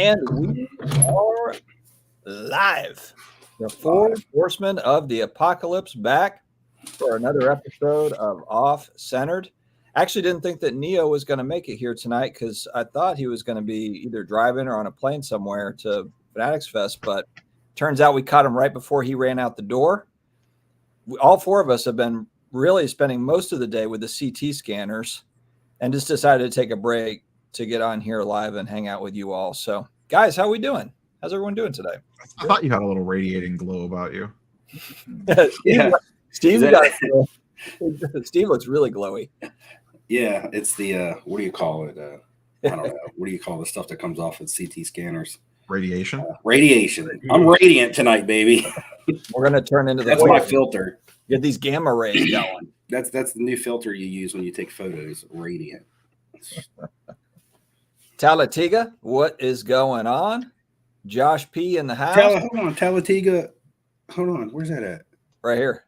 And we are live. The four horsemen of the apocalypse back for another episode of Off Centered. Actually didn't think that Neo was going to make it here tonight because I thought he was going to be either driving or on a plane somewhere to Fanatics Fest, but turns out we caught him right before he ran out the door. All four of us have been really spending most of the day with the CT scanners and just decided to take a break to get on here live and hang out with you all. So, guys, how are we doing? How's everyone doing today? I thought you had a little radiating glow about you. Steve looks really glowy. Yeah, it's the what do you call it? I don't know. What do you call the stuff that comes off with CT scanners? Radiation. Radiation. I'm radiant tonight, baby. We're gonna turn into that's my filter. Get these gamma rays going. That's the new filter you use when you take photos. Radiant. Talatiga, what is going on? Josh P in the house. Hold on, Talatiga. Hold on, where's that at? Right here.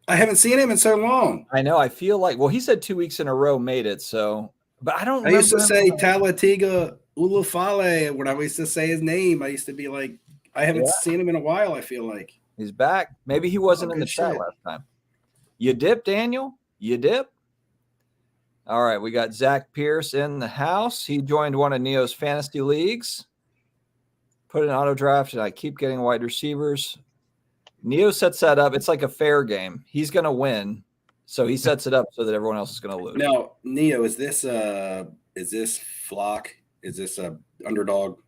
I haven't seen him in so long. I know. I feel like, well, he said 2 weeks in a row made it. So, but I don't. I used to say Talatiga Ulufale when I used to say his name. I used to be like, I haven't seen him in a while. I feel like he's back. Maybe he wasn't in the chat last time. You dip, Daniel. You dip. All right, we got Zach Pierce in the house. He joined one of Neo's fantasy leagues. Put an auto draft, and I keep getting wide receivers. Neo sets that up. It's like a fair game. He's going to win, so he sets it up so that everyone else is going to lose. Now, Neo, is this flock? Is this a underdog?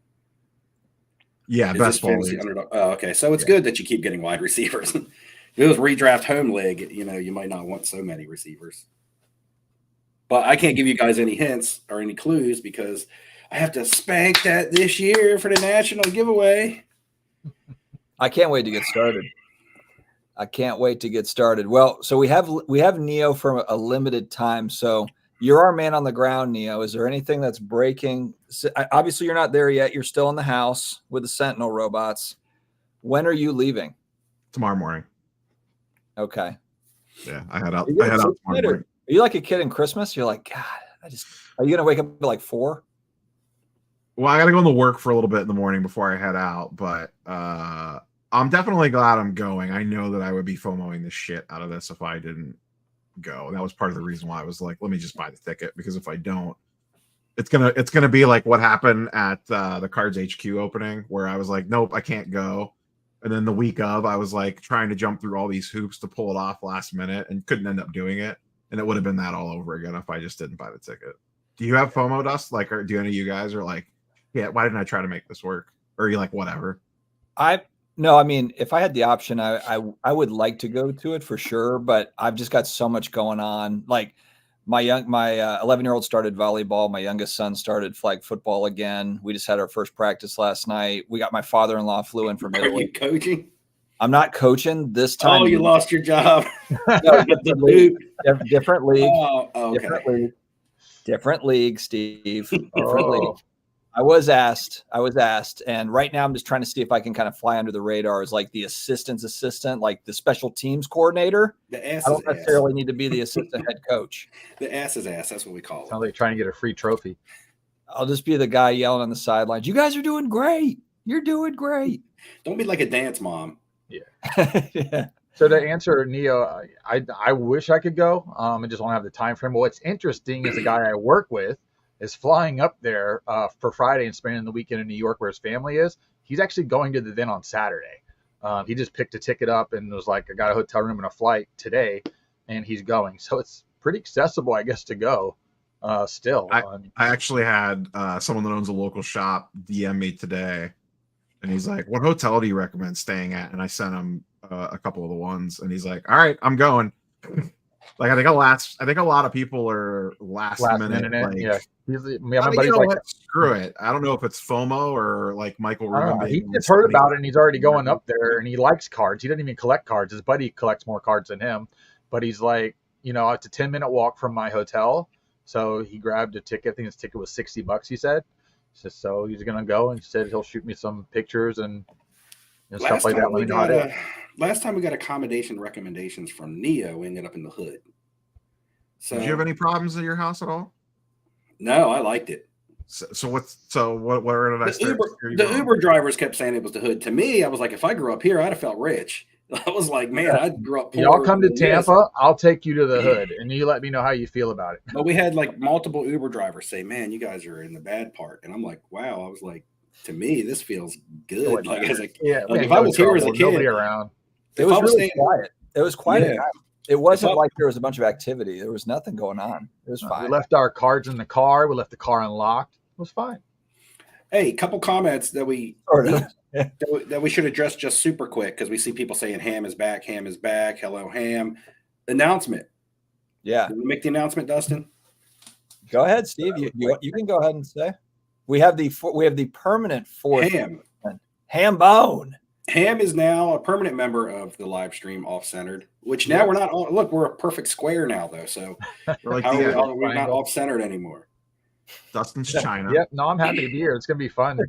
Yeah, best ball underdog. Oh, okay. So it's good that you keep getting wide receivers. If it was redraft home league, you might not want so many receivers. But I can't give you guys any hints or any clues because I have to spank that this year for the national giveaway. I can't wait to get started. Well, so we have Neo for a limited time. So you're our man on the ground, Neo. Is there anything that's breaking? Obviously, you're not there yet. You're still in the house with the Sentinel robots. When are you leaving? Tomorrow morning. Okay. Yeah, I head out tomorrow morning. Are you like a kid in Christmas? You're like, God, are you going to wake up at like 4? Well, I got to go into work for a little bit in the morning before I head out, but I'm definitely glad I'm going. I know that I would be FOMOing the shit out of this if I didn't go. That was part of the reason why I was like, let me just buy the ticket, because if I don't, it's gonna be like what happened at the Cards HQ opening, where I was like, nope, I can't go. And then the week of, I was like trying to jump through all these hoops to pull it off last minute and couldn't end up doing it. And it would have been that all over again if I just didn't buy the ticket. Do you have FOMO, Dust? Like, or do any of you guys are like, yeah, why didn't I try to make this work? Or are you like, whatever? No, I mean, if I had the option, I would like to go to it for sure, but I've just got so much going on. Like my 11-year-old started volleyball. My youngest son started flag football again. We just had our first practice last night. We got my father-in-law flew in from Italy. Are you coaching? I'm not coaching this time. Oh, you lost your job. No, different league. Oh, okay. Different league, Steve. Different league. I was asked, and right now I'm just trying to see if I can kind of fly under the radar as like the assistant, like the special teams coordinator. I don't necessarily need to be the assistant head coach. The ass is ass. That's what we call it. Sounds like trying to get a free trophy. I'll just be the guy yelling on the sidelines. You guys are doing great. You're doing great. Don't be like a dance mom. Yeah. Yeah. So to answer Neo, I wish I could go. I just don't have the time frame. But what's interesting is the guy I work with is flying up there for Friday and spending the weekend in New York where his family is. He's actually going to the event on Saturday. He just picked a ticket up and was like, I got a hotel room and a flight today, and he's going. So it's pretty accessible, I guess, to go still. I actually had someone that owns a local shop DM me today, and he's like, what hotel do you recommend staying at? And I sent him a couple of the ones, and he's like, all right, I'm going. Like, I think a lot of people are last minute. Like, yeah. My buddy's like, screw it. I don't know if it's FOMO or like Michael Rubin. He just heard about it and he's already going up there and he likes cards. He doesn't even collect cards. His buddy collects more cards than him. But he's like, it's a 10-minute walk from my hotel. So he grabbed a ticket. I think his ticket was $60, he said. So he's going to go, and he said he'll shoot me some pictures and stuff like that. Last time we got accommodation recommendations from Neo, we ended up in the hood. So, did you have any problems at your house at all? No, I liked it. So where did I start? The Uber drivers kept saying it was the hood. To me, I was like, if I grew up here, I'd have felt rich. I was like, man, I grew up poor. Y'all come to Tampa, I'll take you to the hood, and you let me know how you feel about it. But we had like multiple Uber drivers say, man, you guys are in the bad part. And I'm like, wow. I was like, to me, this feels good. Like, as like if I was here as a kid, nobody around. It was really quiet. It was quiet. Yeah. It wasn't like there was a bunch of activity. There was nothing going on. It was fine. We left our cards in the car. We left the car unlocked. It was fine. Hey, a couple comments that we that we should address just super quick because we see people saying Ham is back. Hello, Ham. Announcement. Yeah. Did we make the announcement, Dustin? Go ahead, Steve. You can go ahead and say. We have the permanent fourth Ham Bone. Ham is now a permanent member of the live stream Off-Centered, which now we're not on. Look, we're a perfect square now, though. So we're not off-centered anymore. Dustin's China. Yep. No, I'm happy to be here. It's gonna be fun.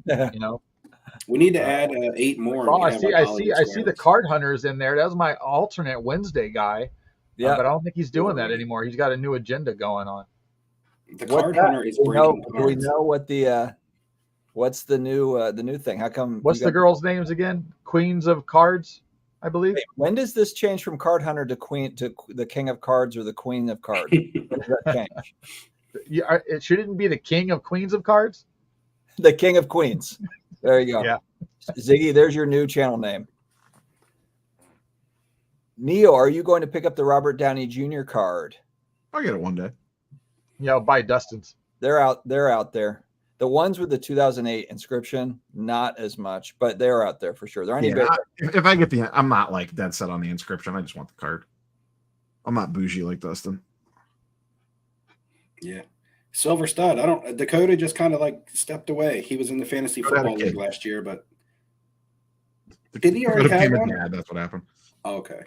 We need to add 8 more. Oh, I see the card hunters in there. That was my alternate Wednesday guy. Yeah, but I don't think he's doing that anymore. He's got a new agenda going on. The card hunter is breaking cards. Do we know what the what's the new thing? How come? What's the girls' names again? Queens of Cards, I believe. Wait, when does this change from card hunter to the king of cards or the queen of cards? When does that change? It shouldn't be the king of queens of cards. The king of queens. There you go. Yeah, Ziggy, there's your new channel name. Neo, are you going to pick up the Robert Downey Jr. card? I'll get it one day. Yeah, buy Dustin's. They're out there. The ones with the 2008 inscription, not as much, but they're out there for sure. They're if I get I'm not like dead set on the inscription. I just want the card. I'm not bougie like Dustin. Yeah. Silver Stud. Dakota just kind of like stepped away. He was in the fantasy football league last year, but did he already have one? Yeah, that's what happened. Oh, okay.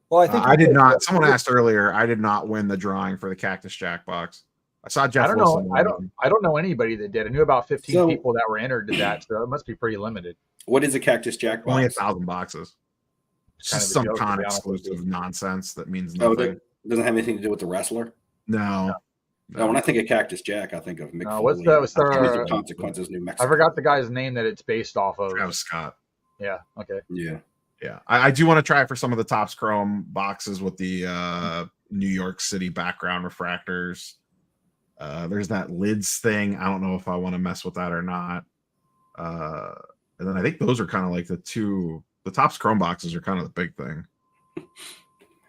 Well, I think I did not. Someone asked earlier. I did not win the drawing for the Cactus Jack box. I saw Jeff. I don't know anybody that did. I knew about 15 people that were entered to that, so it must be pretty limited. What is a Cactus Jack box? Only 1,000 boxes. It's just some con exclusive nonsense that means nothing. Oh, doesn't have anything to do with the wrestler? No. When I think of Cactus Jack, I think of Mick What's the Consequences, New Mexico. I forgot the guy's name that it's based off of. Travis Scott. Yeah. Okay. Yeah. Yeah. I do want to try for some of the Topps Chrome boxes with the New York City background refractors. There's that lids thing. I don't know if I want to mess with that or not. And then I think those are kind of like the Topps Chrome boxes are kind of the big thing.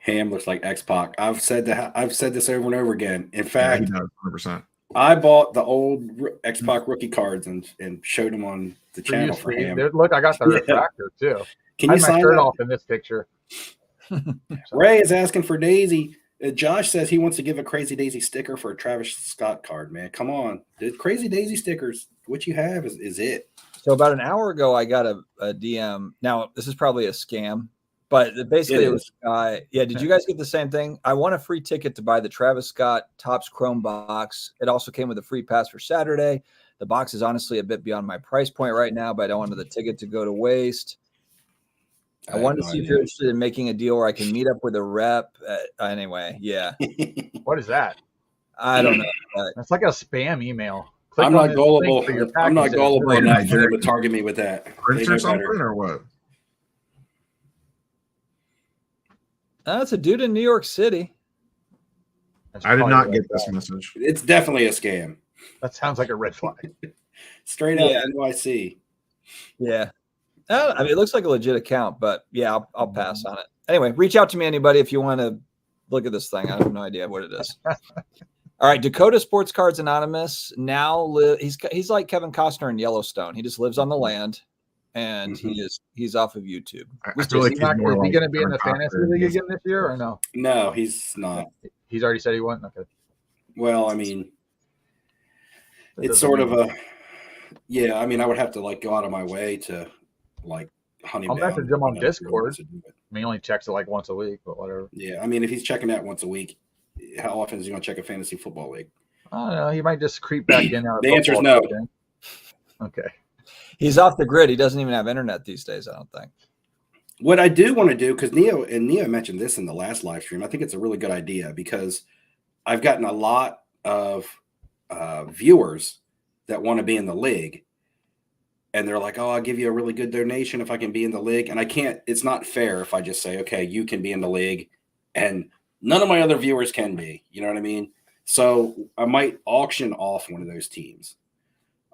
Ham looks like X-Pac. I've said this over and over again. In fact, 100%. I bought the old X-Pac rookie cards and showed them on the channel for Ham. Look, I got the refractor too. Can you sign my shirt off in this picture? Ray is asking for Daisy. Josh says he wants to give a Crazy Daisy sticker for a Travis Scott card, man. Come on. The Crazy Daisy stickers, what you have is it. So about an hour ago, I got a DM. Now, this is probably a scam, but basically it was a guy. Yeah, did you guys get the same thing? I won a free ticket to buy the Travis Scott Topps Chrome box. It also came with a free pass for Saturday. The box is honestly a bit beyond my price point right now, but I don't want the ticket to go to waste. I wanted to see if you're interested in making a deal where I can meet up with a rep. Anyway, yeah. What is that? I don't know. That's like a spam email. I'm not gullible. I'm not gullible enough for them to target me with that. Prince or something or what? It's a dude in New York City. I did not get this message. It's definitely a scam. That sounds like a red flag. Straight up NYC. Yeah. I mean, it looks like a legit account, but yeah, I'll pass on it. Anyway, reach out to me, anybody, if you want to look at this thing. I have no idea what it is. All right, Dakota Sports Cards Anonymous. Now he's like Kevin Costner in Yellowstone. He just lives on the land, and he's off of YouTube. Is he going to be in the fantasy league again this year or no? No, he's not. He's already said he won't. Okay. Well, I mean, it's sort of a I mean, I would have to like go out of my way to like hunt him down. I'll message him on Discord. I mean, he only checks it like once a week, but whatever. Yeah, I mean, if he's checking that once a week, how often is he going to check a fantasy football league? I don't know. He might just creep back in. The answer is no. Okay. He's off the grid. He doesn't even have internet these days, I don't think. What I do want to do, because Neo mentioned this in the last live stream, I think it's a really good idea because I've gotten a lot of viewers that want to be in the league, and they're like, "Oh, I'll give you a really good donation if I can be in the league." And I can't. It's not fair if I just say, "Okay, you can be in the league," and none of my other viewers can be. You know what I mean? So I might auction off one of those teams,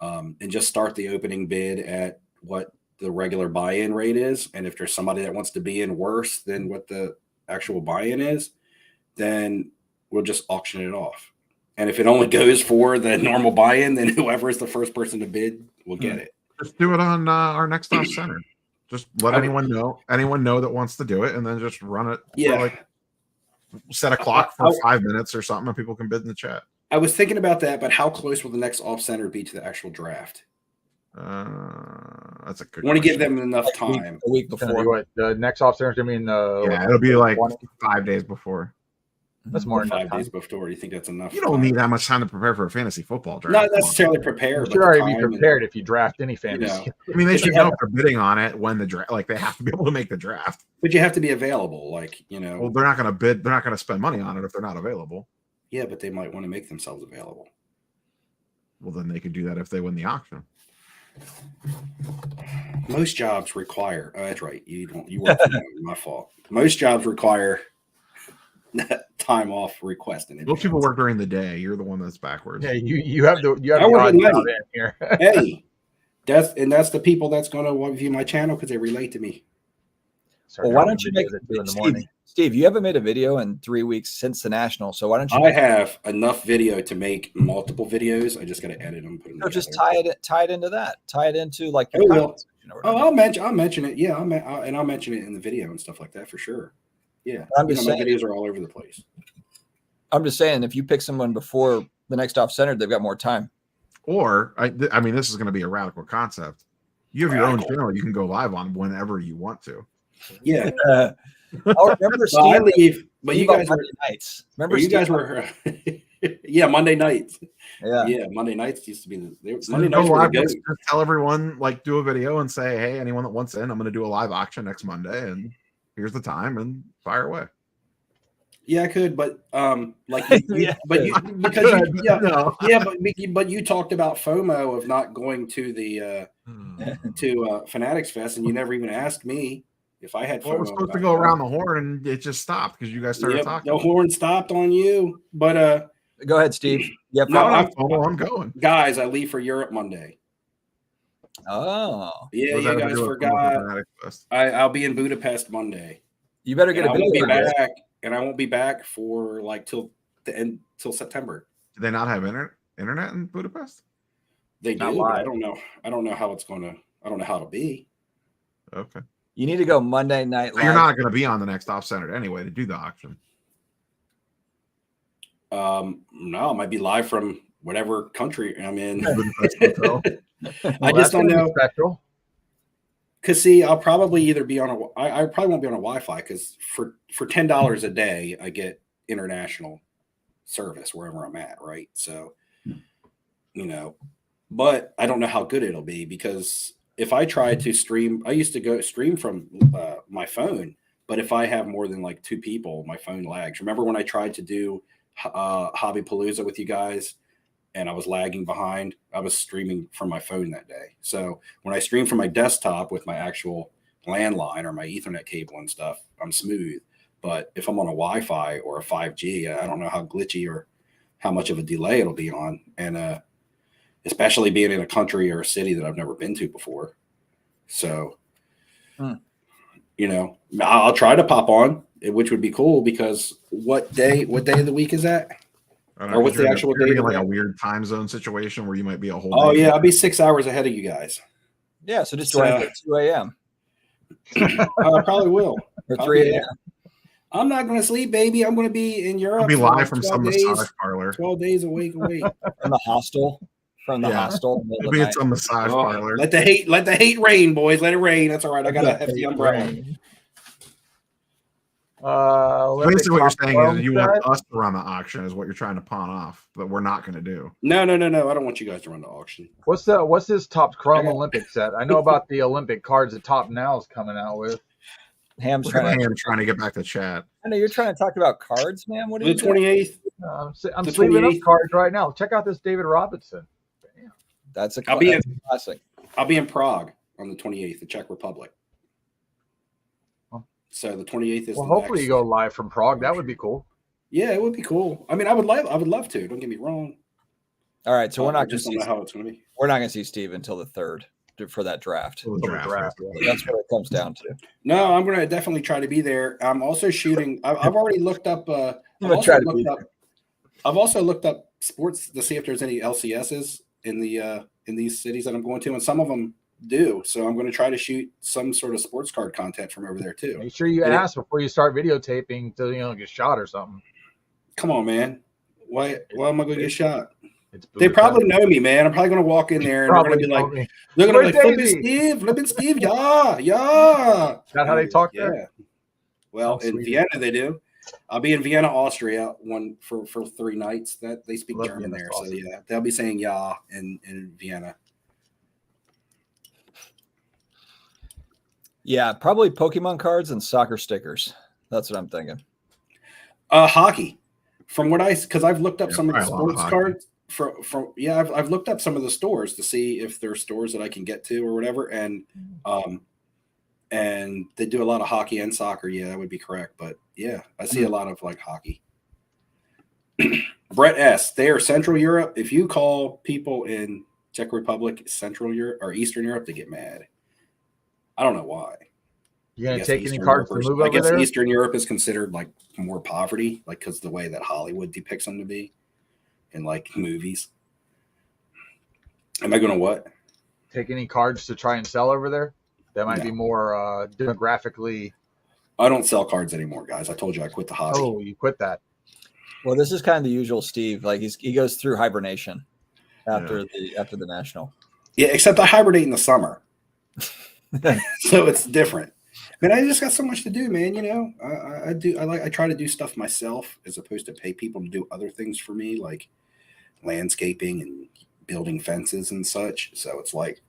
and just start the opening bid at what the regular buy-in rate is. And if there's somebody that wants to be in worse than what the actual buy-in is, then we'll just auction it off. And if it only goes for the normal buy-in, then whoever is the first person to bid will get it. Just do it on our next off center. Just let anyone know that wants to do it, and then just run it. Yeah. For like, set a clock for 5 minutes or something, and people can bid in the chat. I was thinking about that, but how close will the next off center be to the actual draft? That's a good. I want to give question. them enough time. A week before. What, the next off center is going to be in the. Yeah, it'll be like 5 days before. That's more than 5 days before. Do you think that's enough? You don't need that much time to prepare for a fantasy football draft. Not necessarily prepare. You should already be prepared if you draft any fantasy. You know, I mean, they should know if they're bidding on it when the draft. Like, they have to be able to make the draft. but you have to be available. Like, you know. Well, they're not going to bid. They're not going to spend money on it if they're not available. Yeah, but they might want to make themselves available. Well, then they could do that if they win the auction. Most jobs require. Oh, that's right. You don't. You work from home. My fault. Most jobs require time off request. Most people work during the day. You're the one that's backwards. Yeah, you have the I work odd at night. job in here. Hey, that's the people that's going to view my channel because they relate to me. Well, why don't you make it in the morning? Steve, you haven't made a video in 3 weeks since the National, so why don't you? I have enough video to make multiple videos. I just got to edit them. Put them. No, just together. tie it into that. Tie it into like Oh, your well. comment section or whatever. I'll mention it. Yeah, I'll mention it in the video and stuff like that for sure. Yeah, I'm just my saying. videos are all over the place. I'm just saying, if you pick someone before the next off center, they've got more time. Or I mean, this is going to be a radical concept. You have your own Radical. channel you can go live on whenever you want to. Yeah, Oh, remember so I Steve? leave, but you Steve on guys were. Monday nights. Remember You Steve? guys were. Yeah, Monday nights. Yeah. Yeah, Monday nights used to be the So Monday go nights were live, the just go. tell everyone, like, do a video and say, hey, anyone that wants in, I'm going to do a live auction next Monday, and here's the time, and fire away. Yeah, I could, but like, Yeah. but you because you, yeah, No. yeah, but you talked about FOMO of not going to the Fanatics Fest, and you never even asked me if I had FOMO. Well, we're supposed to about go that. around the horn, and it just stopped because you guys started Yep, talking. the horn stopped on you, but Go ahead, Steve. Yeah. No, I'm going. guys, I leave for Europe Monday. Oh, Yeah, What does you that have to guys do with forgot. Fanatics Fest? I'll be in Budapest Monday. you better get And a I won't be video. back, and I won't be back for like till September. Do they not have internet in Budapest? They Not do. But I live. don't know. I don't know how it's gonna. I don't know how it'll be. Okay. You need to go Monday night. So you're live. not going to be on the next off center anyway to do the auction. No, I might be live from whatever country I'm in. Budapest Hotel. I just don't know. Special. Cause see, I'll probably either be on I probably won't be on a Wi-Fi because for $10 a day I get international service wherever I'm at, right? So, you know, but I don't know how good it'll be because if I try to stream, I used to go stream from my phone, but if I have more than like 2 people, my phone lags. Remember when I tried to do Hobby Palooza with you guys and I was lagging behind? I was streaming from my phone that day. So when I stream from my desktop with my actual landline or my Ethernet cable and stuff, I'm smooth. But if I'm on a Wi-Fi or a 5G, I don't know how glitchy or how much of a delay it'll be on. And especially being in a country or a city that I've never been to before. So, you know, I'll try to pop on, which would be cool because what day of the week is that? I don't Or know, what's the you're actual gonna date be in of like a that? weird time zone situation where you might be a whole Oh day. yeah, I'll be 6 hours ahead of you guys. Yeah, so just join us at 2 a.m. I probably will. or I'll 3 be a.m. I'm not going to sleep, baby. I'm going to be in Europe. I'll be for live like from 12 some days, massage parlor. 12 days awake. From the hostel. From the Yeah. hostel. in the middle of Maybe the it's night. some massage Oh, parlor. let the hate rain, boys. Let it rain. That's all right. I got a hefty umbrella. Basically, what you're saying is you want that? us to run the auction is what you're trying to pawn off, but we're not going to do. No. I don't want you guys to run the auction. What's his top Chrome Okay. Olympic set? I know about the Olympic cards that Top Now is coming out with. Ham's Look at trying to. him trying to get back to chat. I know you're trying to talk about cards, man. What are The you doing? 28th. I'm The sleeving up 28th. cards right now. Check out this David Robinson. Damn. That's a I'll be classic. I'll be in Prague on the 28th, the Czech Republic. Huh. So the 28th is Well, the hopefully next. you go live from Prague. That would be cool. Yeah, it would be cool. I mean, I would love to. Don't get me wrong. All right, so we're I not going to just don't see know how it's going to be. we're not going to see Steve until the 3rd for that draft. For the draft. That's what it comes down to. No, I'm going to definitely try to be there. I'm also shooting. I've already looked up. I've also looked up sports to see if there's any LCSs in these cities that I'm going to, and some of them do. So I'm going to try to shoot some sort of sports card content from over there too. Make sure you ask before you start videotaping to get shot or something. Come on, man. Why am I going to get shot? They probably know me, man. I'm probably going to walk in there and they're going to be like, flipping Steve, yeah. Is that how they talk there? Yeah. Well, in Vienna they do. I'll be in Vienna, Austria, for 3 nights. That they speak German there, awesome. So yeah, they'll be saying "ja" in Vienna. Yeah, probably Pokemon cards and soccer stickers. That's what I'm thinking. Hockey, from what because I've looked up some of the sports cards. I've looked up some of the stores to see if there are stores that I can get to or whatever, and they do a lot of hockey and soccer. Yeah, that would be correct. But yeah, I see a lot of like hockey. Brett S. They are Central Europe. If you call people in Czech Republic Central Europe or Eastern Europe, they get mad. I don't know why. You gonna take any cards to move over there? I guess Eastern Europe is considered like more poverty, like because the way that Hollywood depicts them to be in like movies. Am I going to what? Take any cards to try and sell over there? That might be more demographically. I don't sell cards anymore, guys. I told you I quit the hobby. Oh, you quit that. Well, this is kind of the usual Steve. Like he goes through hibernation after the national. Yeah, except I hibernate in the summer. So it's different. Man, I just got so much to do, man. You know, I try to do stuff myself as opposed to pay people to do other things for me, like landscaping and building fences and such. So it's like,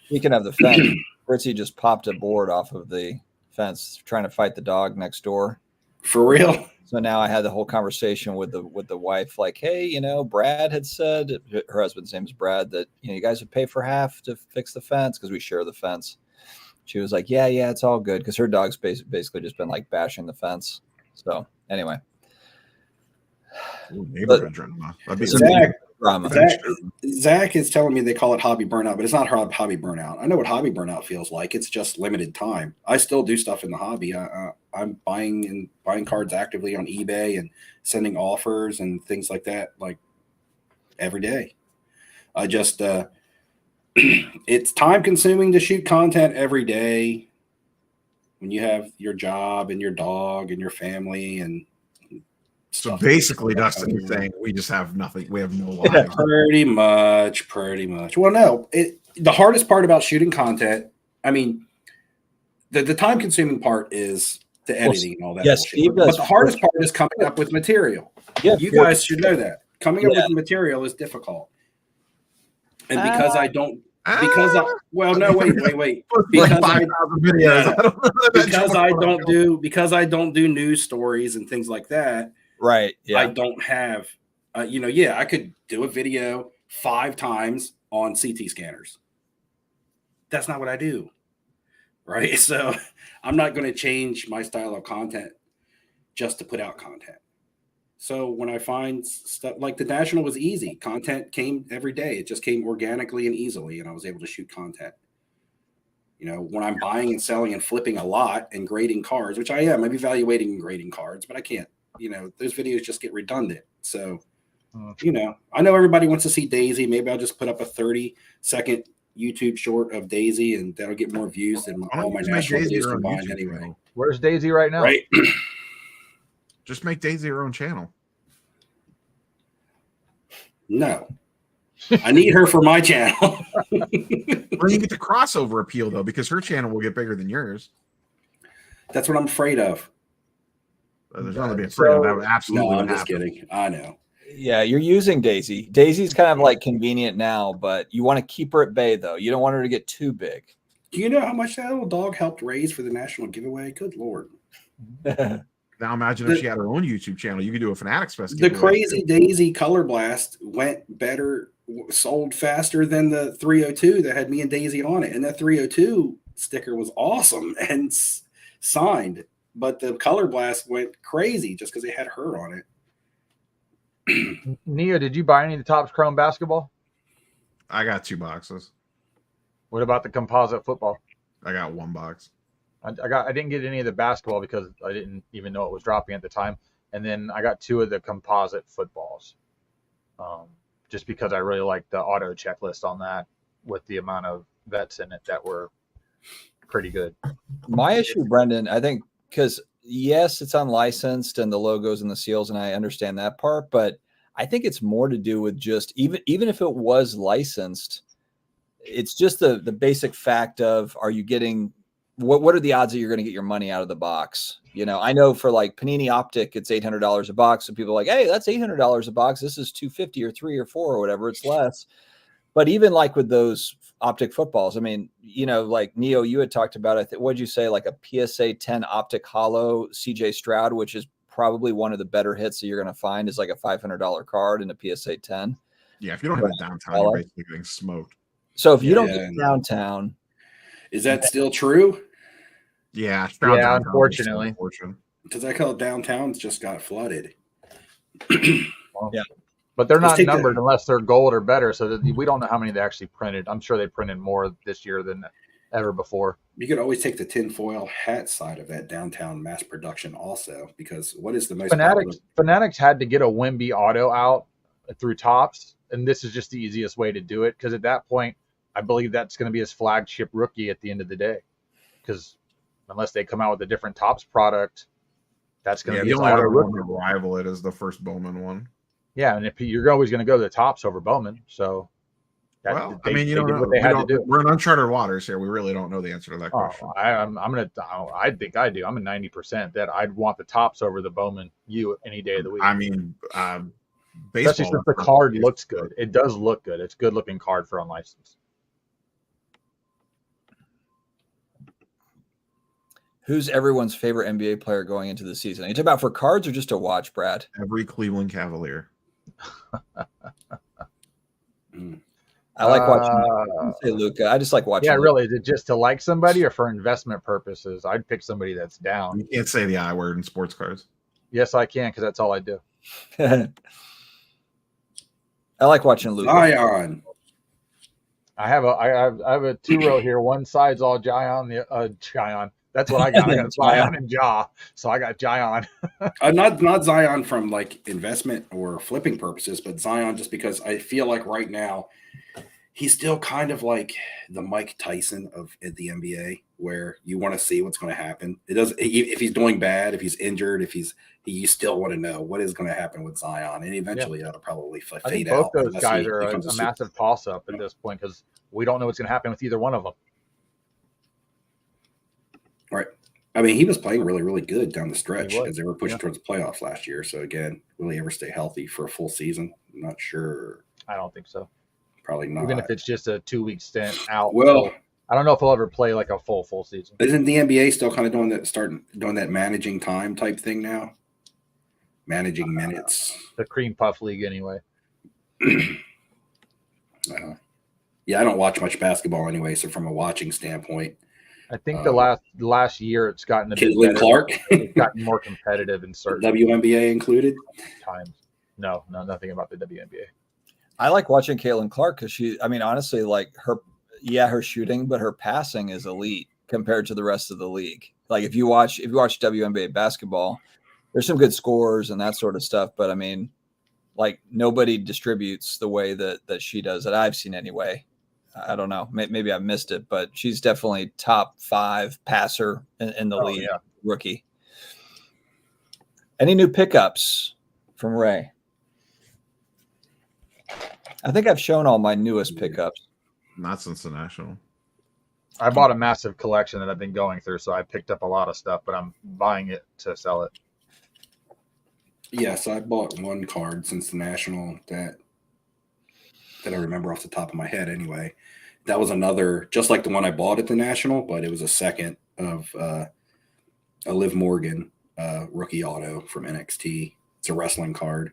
speaking of the fence, Fritzy just popped a board off of the fence trying to fight the dog next door. For real? So now I had the whole conversation with the wife, like, hey, you know, Brad had said, her husband's name is Brad, that, you know, you guys would pay for half to fix the fence because we share the fence. She was like, yeah, it's all good, because her dog's basically just been like bashing the fence. So anyway, Zach is telling me they call it hobby burnout, but it's not hobby burnout. I know what hobby burnout feels like. It's just limited time. I still do stuff in the hobby. I'm buying cards actively on eBay and sending offers and things like that, like every day. I just it's time consuming to shoot content every day when you have your job and your dog and your family and so basically Dustin is saying we just have nothing. We have no lives. Pretty much. Well, no, the hardest part about shooting content, I mean, the time consuming part is the editing and all that. Yes, but the hardest part is coming up with material. Yeah, you guys should know that. Coming up with material is difficult. And because I don't, because I don't do news stories and things like that. Right. Yeah. I don't have, I could do a video 5 times on CT scanners. That's not what I do. Right. So I'm not going to change my style of content just to put out content. So when I find stuff like the National was easy, content came every day. It just came organically and easily, and I was able to shoot content. You know, when I'm buying and selling and flipping a lot and grading cards, which I am, I'm evaluating and grading cards, but I can't, those videos just get redundant. So, I know everybody wants to see Daisy. Maybe I'll just put up a 30-second YouTube short of Daisy, and that'll get more views than all my National videos combined anyway. Where's Daisy right now? Right. Just make Daisy her own channel. No. I need her for my channel. Well, you get the crossover appeal, though, because her channel will get bigger than yours. That's what I'm afraid of. There's nothing to be afraid of. That would absolutely No, I'm just kidding. I know. Yeah, you're using Daisy. Daisy's kind of like convenient now, but you want to keep her at bay, though. You don't want her to get too big. Do you know how much that little dog helped raise for the national giveaway? Good Lord. Now imagine if she had her own YouTube channel. You could do a Fanatics Fest. The giveaway, Crazy too. Daisy Color Blast went better, sold faster than the 302 that had me and Daisy on it. And that 302 sticker was awesome and signed. But the Color Blast went crazy just because it had her on it. Neo, did you buy any of the Topps Chrome basketball? I got 2 boxes. What about the composite football? I got 1 box. I didn't get any of the basketball because I didn't even know it was dropping at the time. And then I got 2 of the composite footballs, just because I really liked the auto checklist on that with the amount of vets in it that were pretty good. My issue, Brendan, I think, because yes, it's unlicensed and the logos and the seals, and I understand that part, but I think it's more to do with just even if it was licensed, it's just the basic fact of, are you getting what are the odds that you're going to get your money out of the box? You know, I know for like Panini Optic, it's $800 a box. So people are like, hey, that's $800 a box. This is $250 or $3 or $4 or whatever. It's less. But even like with those Optic footballs, I mean, you know, like Neo, you had talked about, I think, what'd you say, like a PSA 10 Optic Hollow CJ Stroud, which is probably one of the better hits that you're going to find, is like a $500 card in a PSA 10. Yeah, if you don't have it downtown, you're basically getting smoked. So if you don't get downtown. Is that still true? Yeah, yeah, unfortunately. Because I call it downtown's just got flooded. Well, yeah. But they're not numbered unless they're gold or better. So that we don't know how many they actually printed. I'm sure they printed more this year than ever before. You could always take the tinfoil hat side of that downtown mass production also, because what is the most Fanatics had to get a Wemby auto out through Topps, and this is just the easiest way to do it, because at that point, I believe that's going to be his flagship rookie at the end of the day. Because unless they come out with a different Topps product, that's going to be the only other one to rival it is the first Bowman one. Yeah, and if you're always going to go to the Topps over Bowman, so I mean, you know, what they had to do. We're in uncharted waters here. We really don't know the answer to that question. I think I do. I'm a 90% that I'd want the Topps over the Bowman any day of the week. I mean, especially since the card looks good. It does look good. It's a good looking card for unlicensed. Who's everyone's favorite NBA player going into the season? Are you talking about for cards or just to watch, Brad? Every Cleveland Cavalier. I like watching. Say Luka. I just like watching. Yeah, really. Is it just to like somebody or for investment purposes? I'd pick somebody that's down. You can't say the I word in sports cards. Yes, I can, because that's all I do. I like watching Luka. Zion. I have a 2-row here. One side's all Zion. Zion. That's what I got. I got Zion and Ja. So I got Zion. Not Zion from like investment or flipping purposes, but Zion just because I feel like right now he's still kind of like the Mike Tyson of the NBA, where you want to see what's going to happen. It does if he's doing bad, if he's injured, you still want to know what is going to happen with Zion, and eventually that'll probably fade out. Both those guys are a massive toss-up at this point because we don't know what's going to happen with either one of them. Right. I mean, he was playing really, really good down the stretch as they were pushing towards the playoffs last year. So again, will he ever stay healthy for a full season? I'm not sure. I don't think so. Probably not. Even if it's just a 2-week stint out. Well, I don't know if he'll ever play like a full season. Isn't the NBA still kind of doing that managing time type thing now? Managing minutes. The cream puff league anyway. Yeah, I don't watch much basketball anyway. So from a watching standpoint, I think the last year it's gotten a bit better. Clark. It's gotten more competitive in certain WNBA included times. No, nothing about the WNBA. I like watching Caitlin Clark because honestly, like her shooting, but her passing is elite compared to the rest of the league. Like if you watch WNBA basketball, there's some good scores and that sort of stuff. But I mean, like nobody distributes the way that she does that I've seen anyway. I don't know. Maybe I missed it, but she's definitely top 5 passer in the league. Yeah. Rookie. Any new pickups from Ray? I think I've shown all my newest pickups. Not since the National. I bought a massive collection that I've been going through, so I picked up a lot of stuff, but I'm buying it to sell it. Yes, I bought one card since the National that I remember off the top of my head anyway. That was another, just like the one I bought at the National, but it was a second of a Liv Morgan rookie auto from NXT. It's a wrestling card.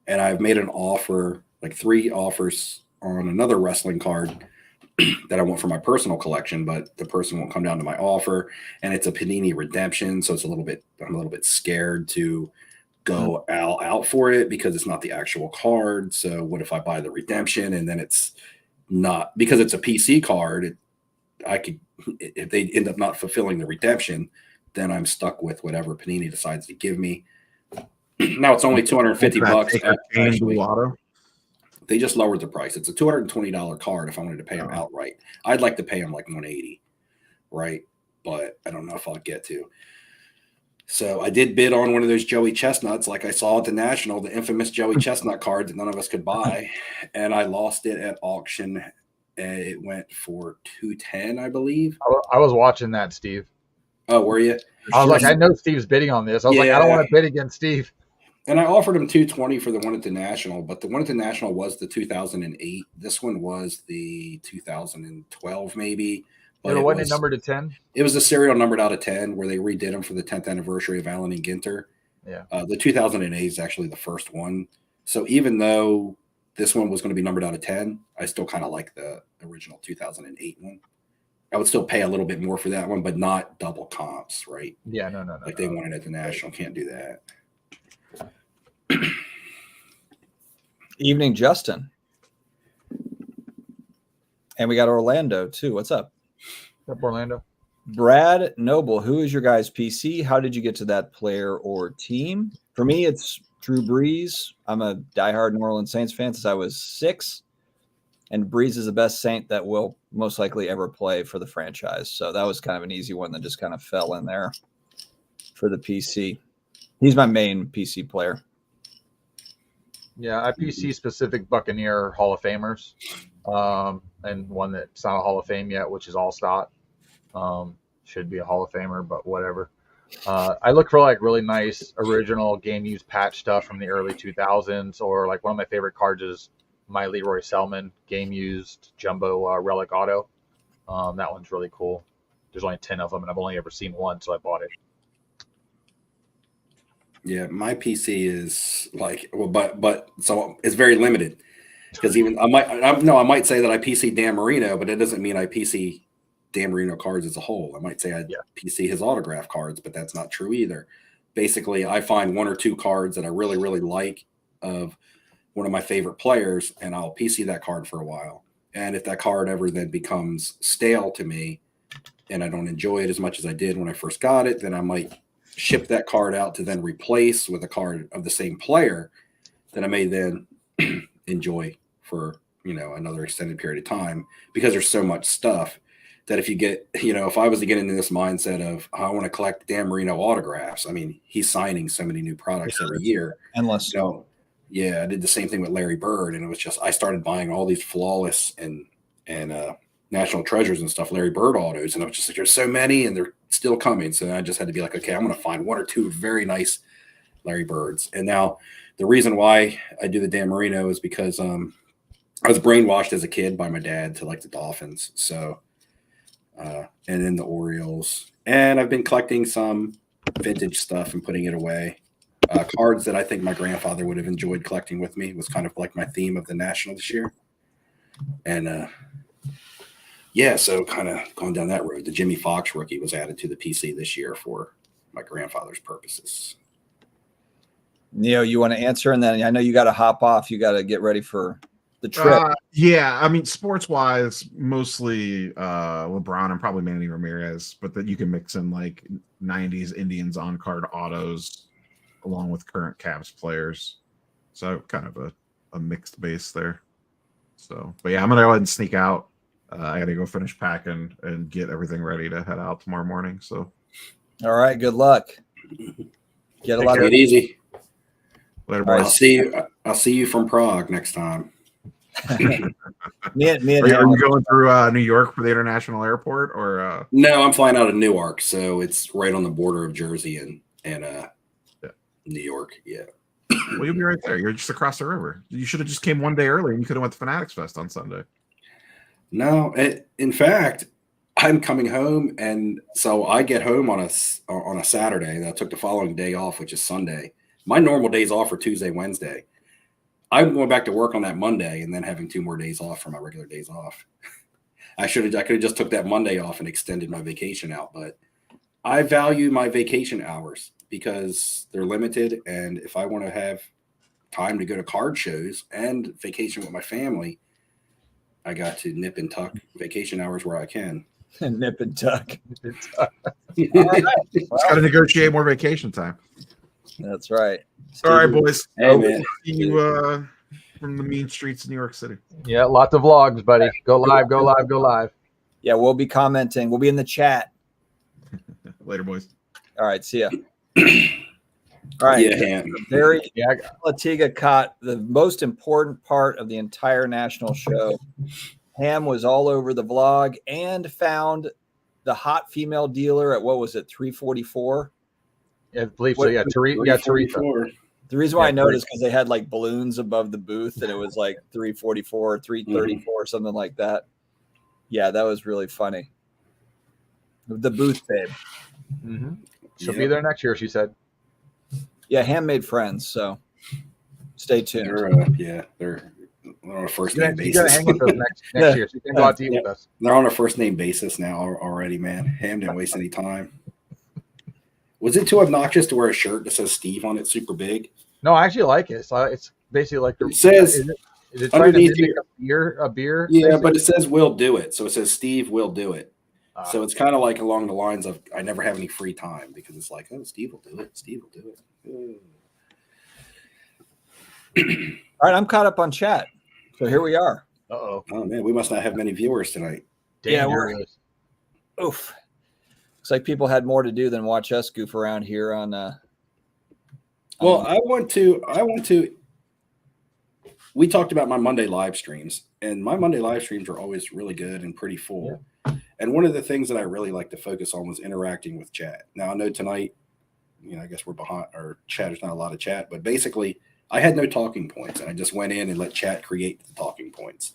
And I've made an offer, like 3 offers on another wrestling card that I want for my personal collection, but the person won't come down to my offer. And it's a Panini redemption. So I'm a little bit scared to go out for it because it's not the actual card. So what if I buy the redemption and then it's not, because it's a PC card, if they end up not fulfilling the redemption, then I'm stuck with whatever Panini decides to give me. Now it's only $250. Actually, they just lowered the price. It's a $220 card if I wanted to pay them outright. I'd like to pay them like $180, right? But I don't know if I'll get to. So I did bid on one of those Joey Chestnuts, like I saw at the National, the infamous Joey Chestnut card that none of us could buy, and I lost it at auction. And it went for $210, I believe. I was watching that, Steve. Oh, were you? I was like, I know Steve's bidding on this. I was like, I don't want to bid against Steve. And I offered him $220 for the one at the National, but the one at the National was the 2008. This one was the 2012, maybe. But it wasn't numbered to 10? It was a serial numbered out of 10 where they redid them for the 10th anniversary of Allen and Ginter. Yeah. The 2008 is actually the first one. So even though this one was going to be numbered out of 10, I still kind of like the original 2008 one. I would still pay a little bit more for that one, but not double comps, right? Yeah, no. Like they wanted at the National. Can't do that. Evening, Justin. And we got Orlando, too. What's up? What's up, Orlando? Brad Noble, who is your guy's PC? How did you get to that player or team? For me, it's Drew Brees. I'm a diehard New Orleans Saints fan since I was 6. And Brees is the best Saint that will most likely ever play for the franchise. So that was kind of an easy one that just kind of fell in there for the PC. He's my main PC player. Yeah, I PC specific Buccaneer Hall of Famers, and one that's not a Hall of Fame yet, which is Allstott. Should be a Hall of Famer, but whatever. I look for like really nice original game used patch stuff from the early 2000s, or like one of my favorite cards is my Leroy Selman game used jumbo relic auto. That one's really cool. There's only 10 of them, and I've only ever seen one, so I bought it. Yeah, my PC is like, well, but so it's very limited because even I might say that I PC Dan Marino, but it doesn't mean I PC Dan Marino cards as a whole. I might say I PC his autograph cards, but that's not true either. Basically, I find 1 or 2 cards that I really, really like of one of my favorite players, and I'll PC that card for a while. And if that card ever then becomes stale to me and I don't enjoy it as much as I did when I first got it, then I might ship that card out to then replace with a card of the same player that I may then enjoy for, another extended period of time, because there's so much stuff that if you get, if I was to get into this mindset of I want to collect Dan Marino autographs, I mean, he's signing so many new products every year. Endless. Yeah, I did the same thing with Larry Bird, and it was just I started buying all these flawless and National Treasures and stuff, Larry Bird autos, and I was just like, there's so many, and they're still coming. So I just had to be like, okay, I'm going to find 1 or 2 very nice Larry Birds. And now the reason why I do the Dan Marino is because I was brainwashed as a kid by my dad to like the Dolphins, so and then the Orioles, and I've been collecting some vintage stuff and putting it away. Cards that I think my grandfather would have enjoyed collecting with me was kind of like my theme of the National this year. And so kind of going down that road. The Jimmy Fox rookie was added to the PC this year for my grandfather's purposes. Neo, you want to answer? And then I know you got to hop off. You got to get ready for the trip. Yeah, I mean, sports-wise, mostly LeBron and probably Manny Ramirez, but that you can mix in like 90s Indians on-card autos along with current Cavs players. So kind of a mixed base there. So, but yeah, I'm going to go ahead and sneak out. I got to go finish packing and get everything ready to head out tomorrow morning. So, all right, good luck. Get a lot of it easy. Later, right, I'll see you from Prague next time. me and are you going through New York for the international airport, or No, I'm flying out of Newark, so it's right on the border of Jersey and New York. Yeah. Well, you'll be right there. You're just across the river. You should have just came one day early, and you could have went to Fanatics Fest on Sunday. No, in fact, I'm coming home, and so I get home on a Saturday, and I took the following day off, which is Sunday. My normal days off are Tuesday, Wednesday. I'm going back to work on that Monday, and then having 2 more days off for my regular days off. I could have just took that Monday off and extended my vacation out, but I value my vacation hours because they're limited, and if I want to have time to go to card shows and vacation with my family, I got to nip and tuck vacation hours where I can. Nip and tuck. All right. Just got to negotiate more vacation time. That's right. All right, boys. Hey, man. See you from the mean streets of New York City. Yeah, lots of vlogs, buddy. Go live, go live, go live. Yeah, we'll be commenting. We'll be in the chat. Later, boys. All right, see ya. All right. Yeah. Latiga caught the most important part of the entire national show. Ham was all over the vlog and found the hot female dealer at, what was it, 344? Yeah, I believe so. Yeah, Teresa. The reason why I know it is because they had like balloons above the booth, and it was like 344 or 334 or something like that. Yeah, that was really funny. The booth babe. Mm-hmm. She'll be there next year, she said. Yeah, Ham made friends, so stay tuned. They're on a first name basis. You're gonna hang with us next year. So you can go out to eat with us. They're on a first name basis now already, man. Ham didn't waste any time. Was it too obnoxious to wear a shirt that says Steve on it super big? No, I actually like it. So it's basically like it says is it trying to mimic a beer? Yeah, basically? but it says "will do it," so it says Steve will do it. So it's kind of like along the lines of I never have any free time because it's like, oh, Steve will do it. Steve will do it. All right, I'm caught up on chat. So here we are. Oh man, we must not have many viewers tonight. Yeah, oof. Looks like people had more to do than watch us goof around here on. Well, I want to. We talked about my Monday live streams, and my Monday live streams are always really good and pretty full. Yeah. And one of the things that I really like to focus on was interacting with chat. Now I know tonight, I guess we're behind, or chat is not a lot of chat, but basically I had no talking points, and I just went in and let chat create the talking points.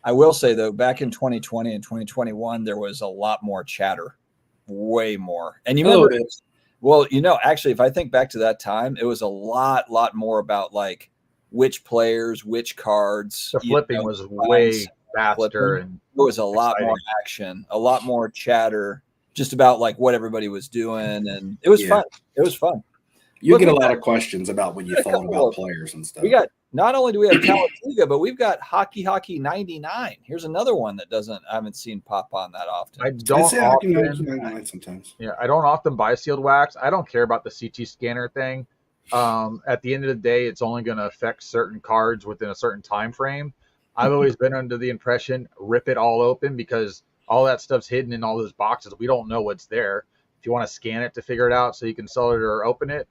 I will say though, back in 2020 and 2021, there was a lot more chatter, way more. And you remember, well, actually, if I think back to that time, it was a lot more about like which players, which cards. The flipping was way faster, and there was a lot more action, a lot more chatter, just about like what everybody was doing, and it was fun. It was fun. You get a lot of questions about what you thought about players and stuff. We got, not only do we have Talatiga, but we've got Hockey 99. Here's another one that I haven't seen pop on that often. I don't often, sometimes. Yeah, I don't often buy sealed wax. I don't care about the CT scanner thing. At the end of the day, it's only going to affect certain cards within a certain time frame. I've always been under the impression, rip it all open, because all that stuff's hidden in all those boxes. We don't know what's there. If you want to scan it to figure it out so you can sell it or open it,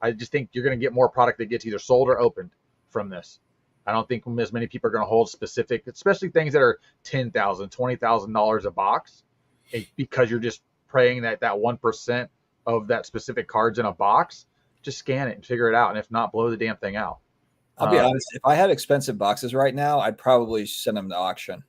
I just think you're going to get more product that gets either sold or opened from this. I don't think as many people are going to hold specific, especially things that are $10,000, $20,000 a box, because you're just praying that 1% of that specific card's in a box. Just scan it and figure it out, and if not, blow the damn thing out. I'll be honest. If I had expensive boxes right now, I'd probably send them to auction.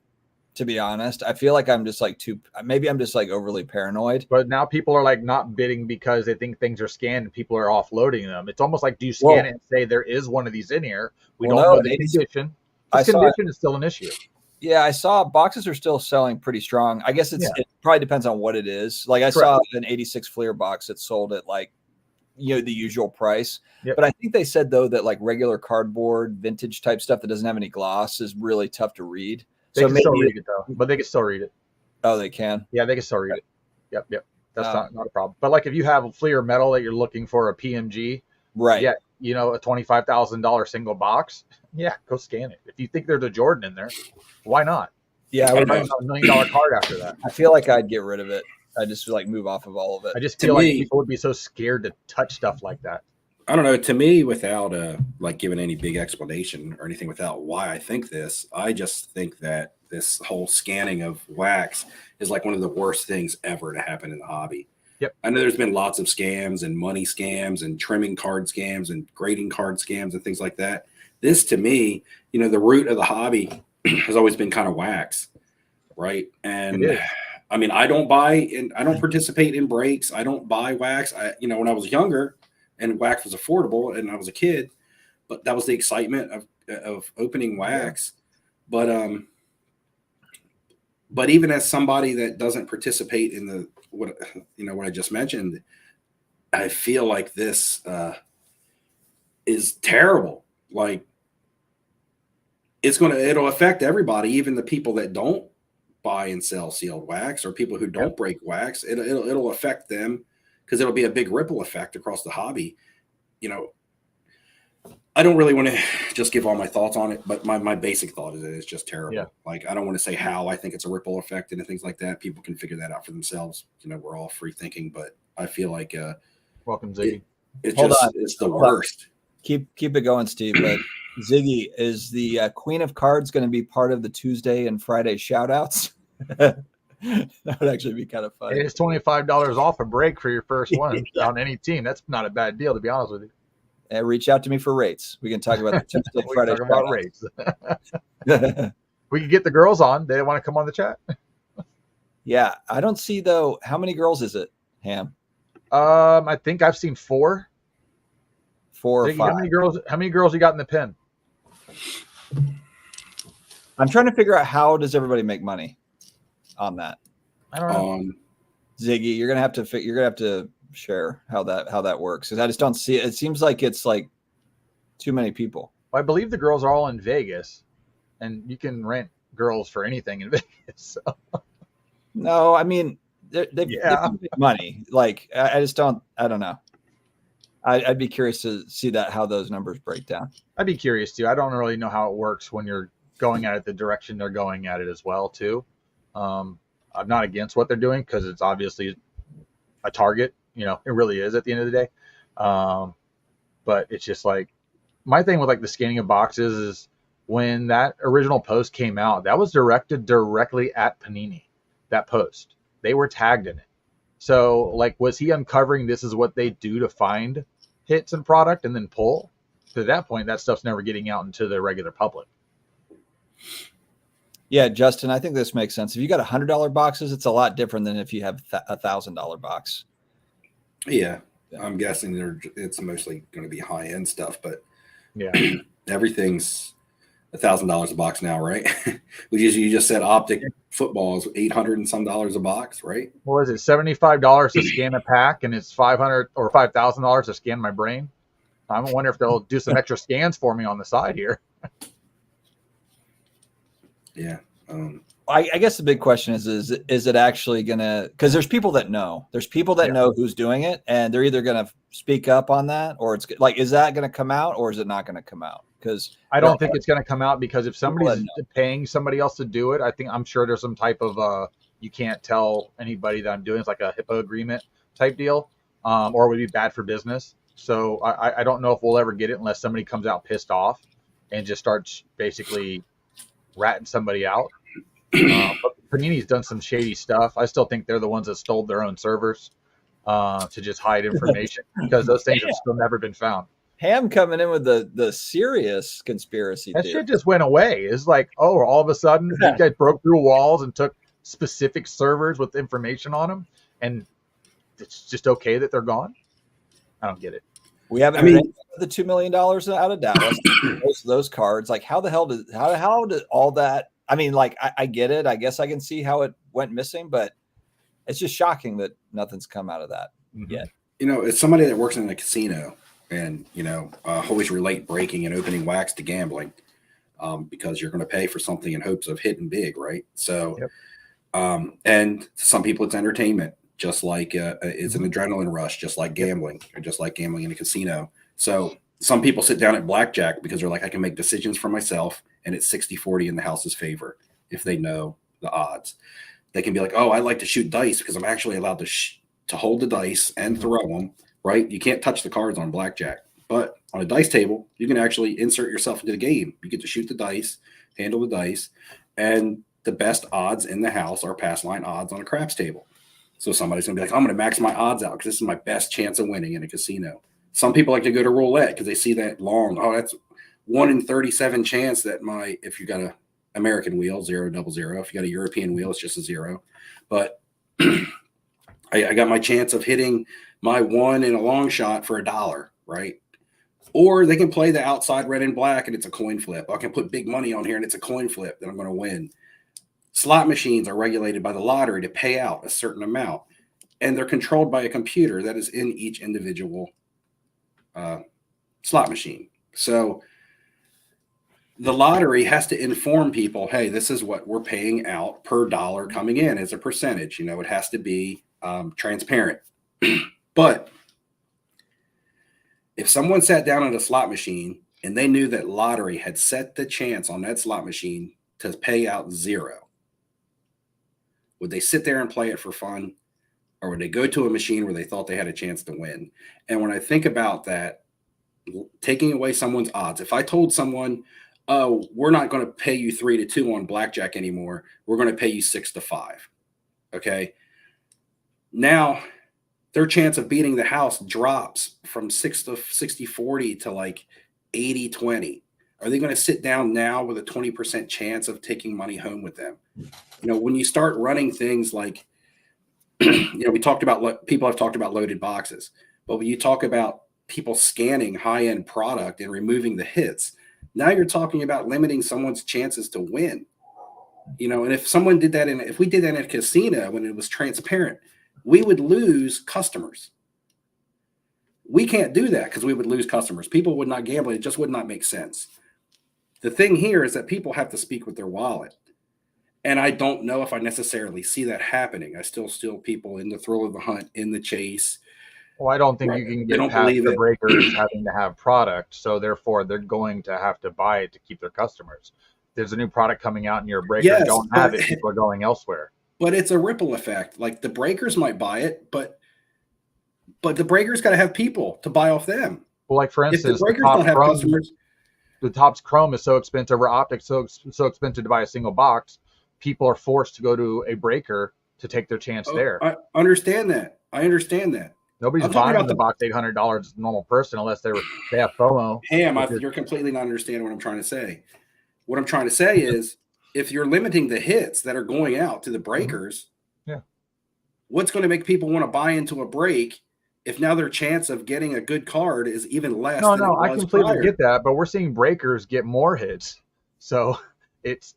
To be honest, I feel like I'm just like maybe I'm just like overly paranoid. But now people are like not bidding because they think things are scanned and people are offloading them. It's almost like, do you scan it and say there is one of these in here? We don't know the condition. The condition is still an issue. Yeah, I saw boxes are still selling pretty strong. I guess it probably depends on what it is. Like I saw an 86 Fleer box that sold at like, the usual price. But I think they said though that like regular cardboard, vintage type stuff that doesn't have any gloss is really tough to read. They can still read it though, but they can still read it. Oh, they can? Yeah, they can still read it. Yep. That's not a problem. But like if you have a Fleer metal that you're looking for a PMG, right? Yeah, a $25,000 single box. Yeah, go scan it. If you think there's a Jordan in there, why not? Yeah, I would buy $1 million card after that. I feel like I'd get rid of it. I just like move off of all of it. I just feel like people would be so scared to touch stuff like that. I don't know. To me, without like giving any big explanation or anything, without why I think this, I just think that this whole scanning of wax is like one of the worst things ever to happen in the hobby. Yep. I know there's been lots of scams and money scams and trimming card scams and grading card scams and things like that. This, to me, the root of the hobby has always been kind of wax, right? And I mean, I don't buy and I don't participate in breaks. I don't buy wax. When I was younger and wax was affordable and I was a kid, but that was the excitement of opening wax. Yeah. But even as somebody that doesn't participate in what I just mentioned, I feel like this is terrible. Like it'll affect everybody, even the people that don't buy and sell sealed wax or people who don't break wax. It'll affect them because it'll be a big ripple effect across the hobby. I don't really want to just give all my thoughts on it, but my basic thought is that it's just terrible. Yeah. Like, I don't want to say how I think it's a ripple effect and things like that. People can figure that out for themselves. We're all free thinking, but I feel like welcome, Ziggy. It's the worst. Keep it going, Steve. But Ziggy, is the Queen of Cards going to be part of the Tuesday and Friday shout outs? That would actually be kind of fun. It's $25 off a break for your first one on any team. That's not a bad deal, to be honest with you. Reach out to me for rates. We can talk about the Tuesday, Friday talk about rates. We can get the girls on. They want to come on the chat. Yeah, I don't see though. How many girls is it, Ham? I think I've seen 4. 4 or 5. How many girls you got in the pen? I'm trying to figure out how does everybody make money on that. I don't know. Ziggy, you're gonna have to share how that works, because I just don't see it. It seems like it's like too many people. Well, I believe the girls are all in Vegas, and you can rent girls for anything in Vegas. So. No, I mean they make money. Like I don't know. I'd be curious to see how those numbers break down. I'd be curious too. I don't really know how it works when you're going at it the direction they're going at it as well too. I'm not against what they're doing because it's obviously a target. It really is at the end of the day. But it's just like my thing with like the scanning of boxes is when that original post came out, that was directed directly at Panini. That post, they were tagged in it. So like, was he uncovering this is what they do to find hits and product and then pull? To that point, that stuff's never getting out into the regular public. Yeah, Justin, I think this makes sense. If you got $100 boxes, it's a lot different than if you have $1,000 box. Yeah, I'm guessing it's mostly going to be high end stuff, but yeah, everything's $1,000 a box now, right? You just said optic football is $800 and some dollars a box, right? What is it? $75 to scan a pack, and it's $500 or $5,000 to scan my brain. I wonder if they'll do some extra scans for me on the side here. Yeah. I guess the big question is it actually gonna, because there's people that know know who's doing it, and they're either gonna speak up on that, or it's like, is that gonna come out or is it not gonna come out? Because I don't think it's gonna come out, because if somebody's paying somebody else to do it, I'm sure there's some type of you can't tell anybody that I'm doing. It's like a HIPAA agreement type deal, or it would be bad for business. So I don't know if we'll ever get it unless somebody comes out pissed off and just starts basically ratting somebody out. But Panini's done some shady stuff. I still think they're the ones that stole their own servers to just hide information, because those things have still never been found. Ham coming in with the serious conspiracy. That shit just went away. It's like, oh, all of a sudden these guys broke through walls and took specific servers with information on them, and it's just okay that they're gone. I don't get it. We haven't the $2 million out of Dallas. those cards, like how did all that? I mean, like, I get it. I guess I can see how it went missing, but it's just shocking that nothing's come out of that yet. It's somebody that works in a casino, and, always relate breaking and opening wax to gambling, because you're going to pay for something in hopes of hitting big, right? So, and to some people it's entertainment, just like it's an adrenaline rush, just like gambling, or just like gambling in a casino. So some people sit down at blackjack because they're like, I can make decisions for myself, and it's 60-40 in the house's favor if they know the odds. They can be like, oh, I like to shoot dice because I'm actually allowed to hold the dice and throw them, right? You can't touch the cards on blackjack. But on a dice table, you can actually insert yourself into the game. You get to shoot the dice, handle the dice, and the best odds in the house are pass line odds on a craps table. So somebody's going to be like, I'm going to max my odds out because this is my best chance of winning in a casino. Some people like to go to roulette because they see that long. Oh, that's 1 in 37 chance that if you got American wheel, 000. If you got a European wheel, it's just a 0. But I got my chance of hitting my 1 in a long shot for $1, right? Or they can play the outside red and black and it's a coin flip. I can put big money on here and it's a coin flip that I'm going to win. Slot machines are regulated by the lottery to pay out a certain amount, and they're controlled by a computer that is in each individual slot machine. So the lottery has to inform people, hey, this is what we're paying out per dollar coming in as a percentage. You know, it has to be transparent. But if someone sat down at a slot machine and they knew that lottery had set the chance on that slot machine to pay out 0, would they sit there and play it for fun? Or would they go to a machine where they thought they had a chance to win? And when I think about that, taking away someone's odds, if I told someone, oh, we're not going to pay you 3-2 on blackjack anymore, we're going to pay you 6-5. Okay. Now their chance of beating the house drops from 60-40 to like 80-20. Are they going to sit down now with a 20% chance of taking money home with them? You know, when you start running things like, you know, people have talked about loaded boxes, but when you talk about people scanning high-end product and removing the hits, now you're talking about limiting someone's chances to win. You know, and if someone did that if we did that in a casino when it was transparent, we would lose customers. We can't do that because we would lose customers. People would not gamble. It just would not make sense. The thing here is that people have to speak with their wallet. And I don't know if I necessarily see that happening. I still people in the thrill of the hunt, in the chase. Well, I don't think you can get past the breakers having to have product. So therefore, they're going to have to buy it to keep their customers. There's a new product coming out and your breakers don't have it. People are going elsewhere. But it's a ripple effect. Like the breakers might buy it, but the breakers got to have people to buy off them. Well, like for instance, the Topps Chrome is so expensive, or optics so expensive to buy a single box. People are forced to go to a breaker to take their chance there. I understand that. Nobody's buying the box $800 as a normal person unless they have FOMO. You're completely not understanding what I'm trying to say. What I'm trying to say is, if you're limiting the hits that are going out to the breakers, what's going to make people want to buy into a break if now their chance of getting a good card is even less? No, I completely get that, but we're seeing breakers get more hits. So it's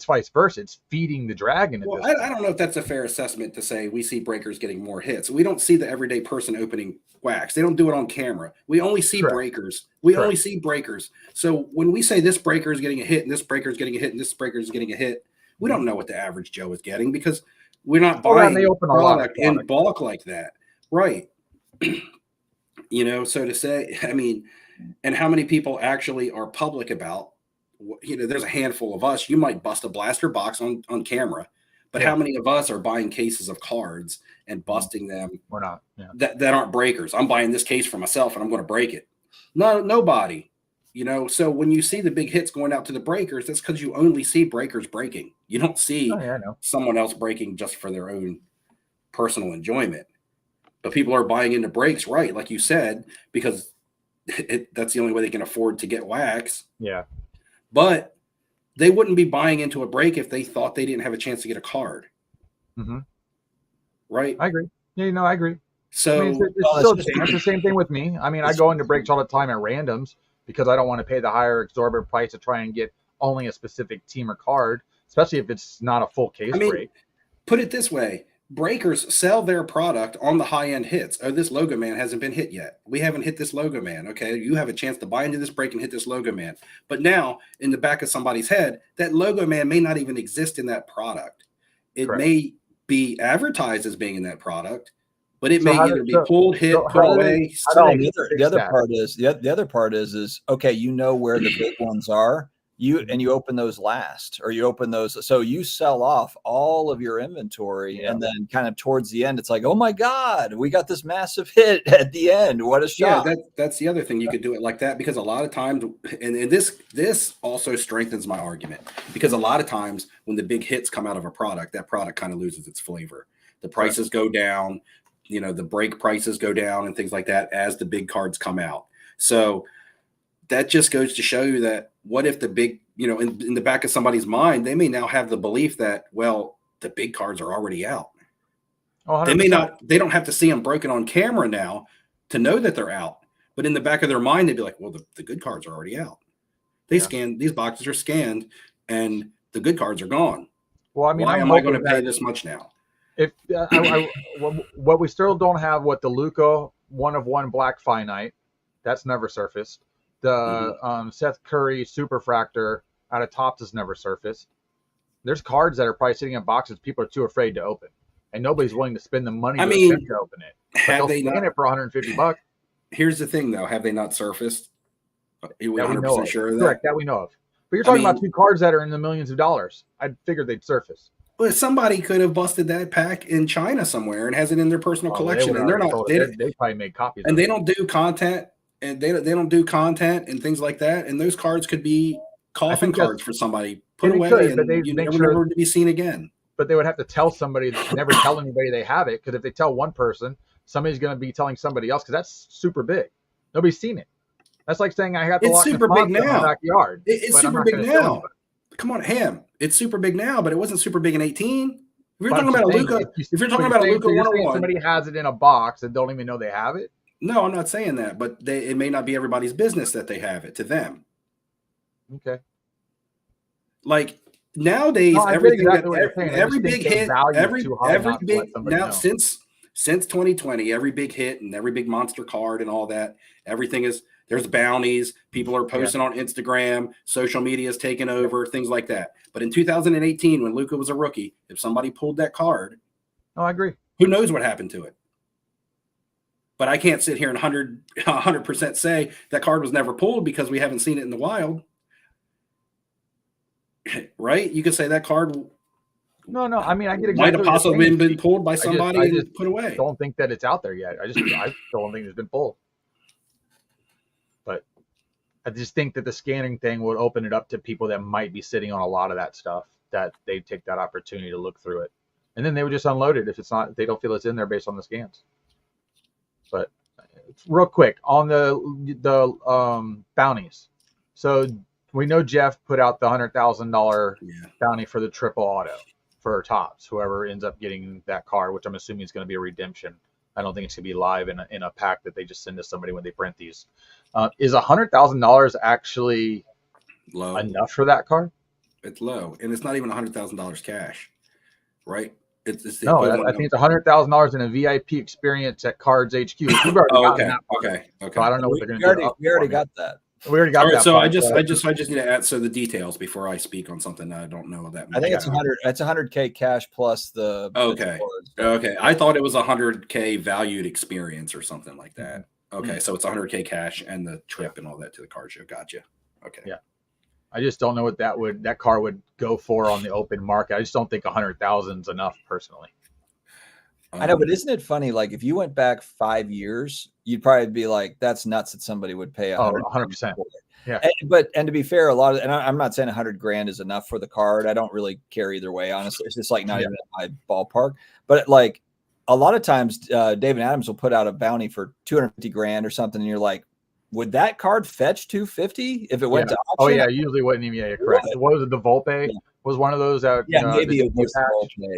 vice versa. It's feeding the dragon. Well, I don't know if that's a fair assessment to say we see breakers getting more hits. We don't see the everyday person opening wax. They don't do it on camera. We only see breakers. Only see breakers. So when we say this breaker is getting a hit and this breaker is getting a hit and this breaker is getting a hit, we don't know what the average Joe is getting because we're not buying product in bulk like that. Right. You know, so to say, I mean, and how many people actually are public about, you know, there's a handful of us. You might bust a blaster box on camera, but how many of us are buying cases of cards and busting them? We're not. That aren't breakers. I'm buying this case for myself and I'm going to break it. No, nobody. You know, so when you see the big hits going out to the breakers, that's because you only see breakers breaking. You don't see someone else breaking just for their own personal enjoyment. But people are buying into breaks, right? Like you said, because that's the only way they can afford to get wax. Yeah. But they wouldn't be buying into a break if they thought they didn't have a chance to get a card. Mm-hmm. Right? I agree. Yeah, no, I agree. So I mean, it's still the same thing with me. I mean, I go into breaks all the time at randoms because I don't want to pay the higher exorbitant price to try and get only a specific team or card, especially if it's not a full case break. Put it this way. Breakers sell their product on the high-end hits. Oh, this logo man hasn't been hit yet. We haven't hit this logo man. Okay, you have a chance to buy into this break and hit this logo man. But now, in the back of somebody's head, that logo man may not even exist in that product. It may be advertised as being in that product, but it may either be pulled, hit, put away. The other part is okay. You know where the big ones are. You open those last, or you open those. So you sell off all of your inventory. And then kind of towards the end, it's like, oh my God, we got this massive hit at the end. What a shot. Yeah, that's the other thing. You could do it like that because a lot of times, and this also strengthens my argument, because a lot of times when the big hits come out of a product, that product kind of loses its flavor. The prices go down, you know, the break prices go down and things like that as the big cards come out. So that just goes to show you that what if the big, in the back of somebody's mind, they may now have the belief that, well, the big cards are already out. Oh, they don't have to see them broken on camera now to know that they're out. But in the back of their mind, they'd be like, well, the good cards are already out. These boxes are scanned and the good cards are gone. Well, I mean, why am I going to pay this much now? If what we still don't have, the Luka 1/1 Black Finite, that's never surfaced. The Seth Curry Superfractor out of Topps has never surfaced. There's cards that are probably sitting in boxes people are too afraid to open, and nobody's willing to spend the money to open it. Have they not it for $150? Here's the thing, though: have they not surfaced? Are you 100% sure of that? Correct, that we know of. But you're talking about two cards that are in the millions of dollars. I figured they'd surface. Well, somebody could have busted that pack in China somewhere and has it in their personal collection, and they're not. They probably made copies, and they don't do content, and they don't do content and things like that. And those cards could be coffin cards for somebody put away, and you never to be seen again. But they would have to tell somebody, never tell anybody they have it, because if they tell one person, somebody's going to be telling somebody else, because that's super big. Nobody's seen it. That's like saying I got the It's super big now. In my backyard. It's super big now. Come on, Ham. It's super big now, but it wasn't super big in 18. If you're talking about a Luka, if you're talking about a Luka 101, somebody has it in a box and don't even know they have it. No, I'm not saying that, but it may not be everybody's business that they have it to them. Okay. Like nowadays, everything every big hit, every big now since 2020, every big hit and every big monster card and all that, everything is. There's bounties. People are posting on Instagram. Social media is taking over, things like that. But in 2018, when Luka was a rookie, if somebody pulled that card, I agree. Who knows what happened to it? But I can't sit here and 100% say that card was never pulled because we haven't seen it in the wild. Right? You could say that card. No. I mean, I get exactly. Might have possibly been pulled by somebody and put away. Don't think that it's out there yet. I still don't think it's been pulled. But I just think that the scanning thing would open it up to people that might be sitting on a lot of that stuff, that they take that opportunity to look through it. And then they would just unload it if they don't feel it's in there based on the scans. But real quick on the bounties. So we know Jeff put out the $100,000 bounty for the triple auto for Topps, whoever ends up getting that card, which I'm assuming is going to be a redemption. I don't think it's going to be live in a pack that they just send to somebody when they print these. Is $100,000 actually low enough for that card? It's low, and it's not even $100,000 cash, right? I think it's $100,000 in a VIP experience at Cards HQ. We've already okay. So I don't know what they're going to do. We already got that. We already got that. So I just need to add the details before I speak on something that I don't know that much. I think it's 100. It's 100K cash plus the. Okay. I thought it was 100K valued experience or something like that. Okay, so it's 100K cash and the trip and all that to the card show. Gotcha. Okay. Yeah. I just don't know what that car would go for on the open market. I just don't think 100,000 is enough personally. I know, but isn't it funny? Like if you went back 5 years, you'd probably be like, "That's nuts that somebody would pay 100%." Yeah. And to be fair, I'm not saying $100,000 is enough for the card. I don't really care either way. Honestly, it's just like not even in my ballpark. But like a lot of times, David Adams will put out a bounty for $250,000 or something, and you're like, would that card fetch $250 if it went to auction? Oh yeah, usually wouldn't even. Yeah, correct. What was it? The Volpe? Yeah. Was one of those out? Maybe it was.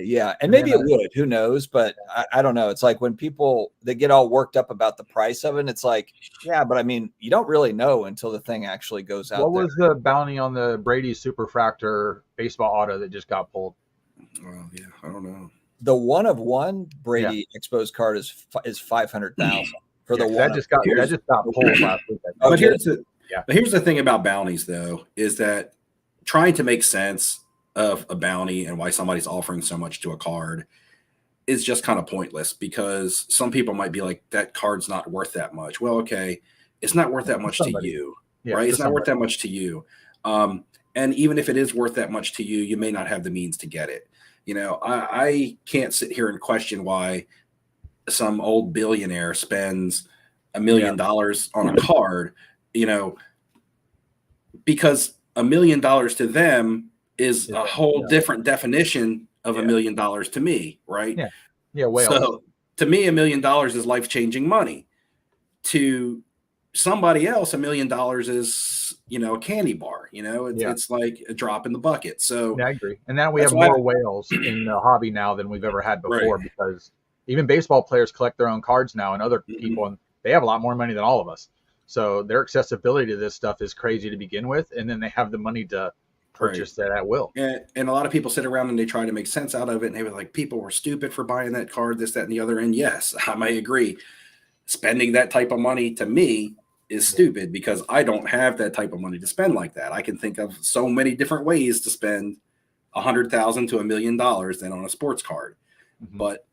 Yeah, and maybe it would. Who knows? But I don't know. It's like when people they get all worked up about the price of it. And it's like, yeah, but I mean, you don't really know until the thing actually goes out. What was the bounty on the Brady Superfractor baseball auto that just got pulled? Well, yeah, I don't know. The 1/1 Brady exposed card is 500,000 for the one. That just got pulled last week. But here's the thing about bounties, though, is that trying to make sense of a bounty and why somebody's offering so much to a card is just kind of pointless, because some people might be like, that card's not worth that much. Well, okay, it's not worth that much to you, right? It's not worth that much to you. And even if it is worth that much to you, you may not have the means to get it. You know, I can't sit here and question why some old billionaire spends $1 million on a card, you know, because $1 million to them is a whole different definition of $1 million to me, right? Yeah. So to me, $1 million is life-changing money. To somebody else, $1 million is, a candy bar. It's like a drop in the bucket. So Yeah, I agree. And now we That's have why- more whales in the hobby now than we've ever had before, Right. because even baseball players collect their own cards now, and other people, and they have a lot more money than all of us. So their accessibility to this stuff is crazy to begin with, and then they have the money to purchase that at will. And a lot of people sit around and they try to make sense out of it. And they were like, people were stupid for buying that card, this, that, and the other. And yes, I might agree. Spending that type of money to me is stupid because I don't have that type of money to spend like that. I can think of so many different ways to spend $100,000 to $1 million than on a sports card. Mhm. But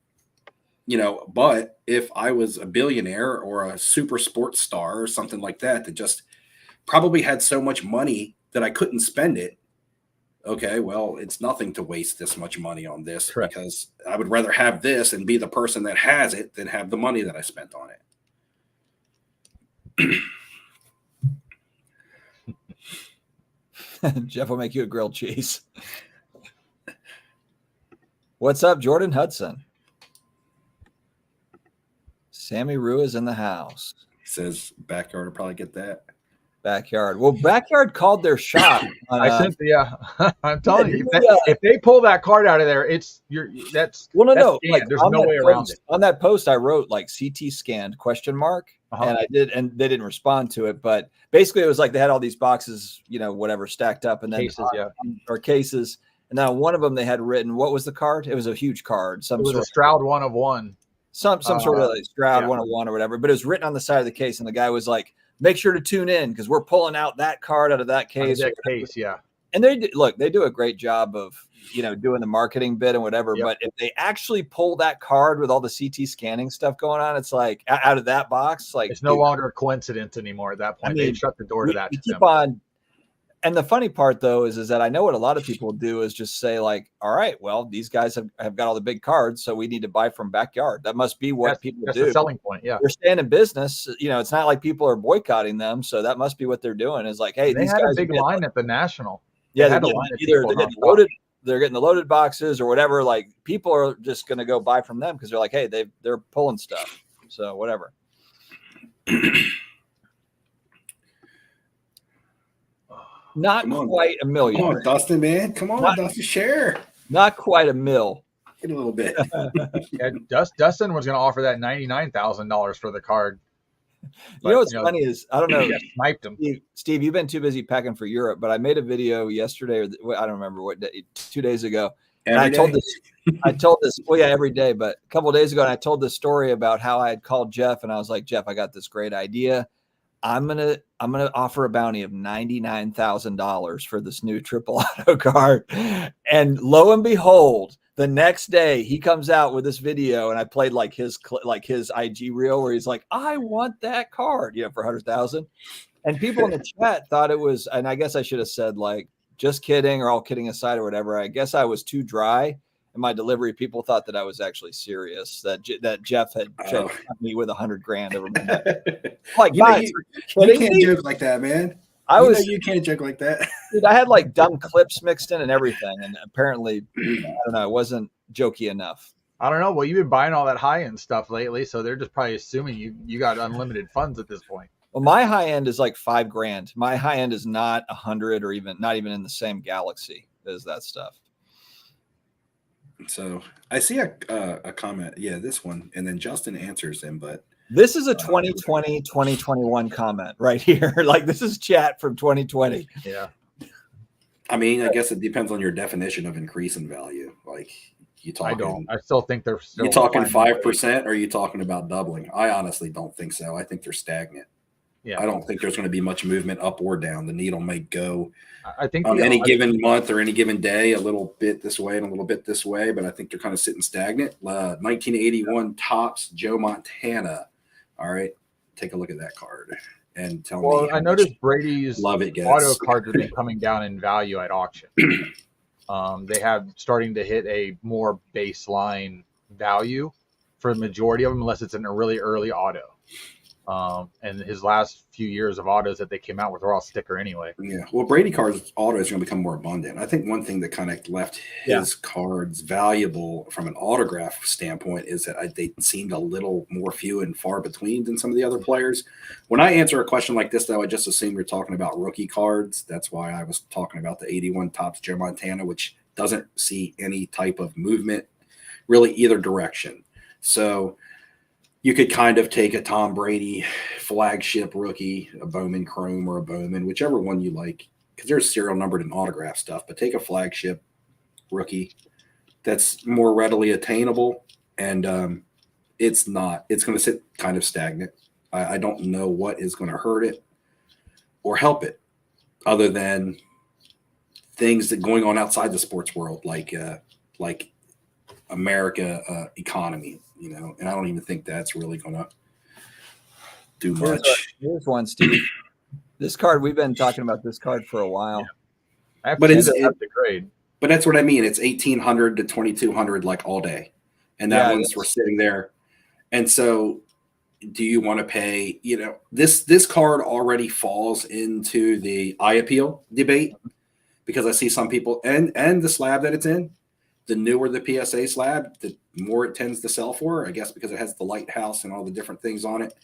but if I was a billionaire or a super sports star or something like that, that just probably had so much money that I couldn't spend it. Okay, well, it's nothing to waste this much money on this. Correct. Because I would rather have this and be the person that has it than have the money that I spent on it. Jeff will make you a grilled cheese. What's up, Jordan Hudson? Sammy Rue is in the house. He says backyard will probably get that. Backyard. Well, Backyard called their shot. On, I sent I'm telling you, Yeah. if they pull that card out of there, that's well, no. scanned. Like, There's on no that way post, around it. On that post, I wrote like CT scanned ? Uh-huh. And I did, and they didn't respond to it. But basically, it was like they had all these boxes, whatever, stacked up, and then Cases, or cases. And now one of them they had written, what was the card? It was a huge card. It was a Stroud 1 of 1. Some sort of like Stroud yeah. 101 or whatever. But it was written on the side of the case, and the guy was like, make sure to tune in because we're pulling out that card out of that case. Yeah. And they do a great job of, doing the marketing bit and whatever. Yep. But if they actually pull that card with all the CT scanning stuff going on, it's like out of that box, like it's no longer a coincidence anymore at that point. They shut the door to that. Keep on. And the funny part though is that I know what a lot of people do is just say like, all right, well, these guys have got all the big cards, so we need to buy from Backyard. That must be what people do. That's the selling point. Yeah. They're staying in business. It's not like people are boycotting them. So that must be what they're doing is like, hey, they these had guys a big line at the National. Yeah, they're getting the loaded boxes or whatever. Like people are just going to go buy from them because they're like, hey, they're pulling stuff. So whatever. Not quite $1 million. Come on, Dustin, man. Come on, Dustin, share. Not quite $1 million. Get a little bit. Yeah, Dustin was going to offer that $99,000 for the card. But, what's funny is, I don't know. Sniped him. Steve, you've been too busy packing for Europe, but I made a video yesterday, or I don't remember what day, 2 days ago. And I told this, well, yeah, every day, but a couple of days ago, and I told this story about how I had called Jeff, and I was like, Jeff, I got this great idea. I'm gonna offer a bounty of $99,000 for this new triple auto card. And lo and behold, the next day he comes out with this video, and I played like his IG reel where he's like, I want that card, for 100,000. And people in the chat thought it was, and I guess I should have said like, just kidding, or all kidding aside or whatever. I guess I was too dry in my delivery. People thought that I was actually serious, that Jeff had me with $100,000 over my neck. Like, guys, you can't joke like that, man. You can't joke like that. Dude, I had like dumb clips mixed in and everything, and apparently, I don't know, it wasn't jokey enough. I don't know. Well, you've been buying all that high-end stuff lately, so they're just probably assuming you got unlimited funds at this point. Well, my high end is like $5,000. My high end is not 100 or even not even in the same galaxy as that stuff. So I see a comment. Yeah, this one. And then Justin answers him, but this is a 2020, 2021 comment right here. Like this is chat from 2020. Yeah. I mean, I guess it depends on your definition of increase in value. Like you talking, I still think they're still. You talking 5%, or are you talking about doubling? I honestly don't think so. I think they're stagnant. Yeah. I don't think there's going to be much movement up or down. The needle may go I think on any given month or any given day, a little bit this way and a little bit this way, but I think they're kind of sitting stagnant. 1981 Topps Joe Montana. All right. Take a look at that card and tell me. Well, I noticed Brady's auto cards have been coming down in value at auction. They have starting to hit a more baseline value for the majority of them, unless it's in a really early auto. And his last few years of autos that they came out with were all sticker anyway. Yeah. Well, Brady cards autos are going to become more abundant. I think one thing that kind of left his cards valuable from an autograph standpoint is that they seemed a little more few and far between than some of the other players. When I answer a question like this, though, I just assume you're talking about rookie cards. That's why I was talking about the 81 Topps Joe Montana, which doesn't see any type of movement really either direction. So you could kind of take a Tom Brady flagship rookie, a Bowman Chrome or a Bowman, whichever one you like, because there's serial numbered and autograph stuff, but take a flagship rookie that's more readily attainable. And it's going to sit kind of stagnant. I don't know what is going to hurt it or help it other than things that going on outside the sports world, like America economy, and I don't even think that's really going to do much. Here's one, Steve. This card, we've been talking about this card for a while. Yeah. But it's the grade. But that's what I mean. It's 1,800 to 2,200 like all day, and that one's we're sitting there. And so, do you want to pay? This card already falls into the eye appeal debate because I see some people and the slab that it's in. The newer the PSA slab, the more it tends to sell for, I guess, because it has the lighthouse and all the different things on it.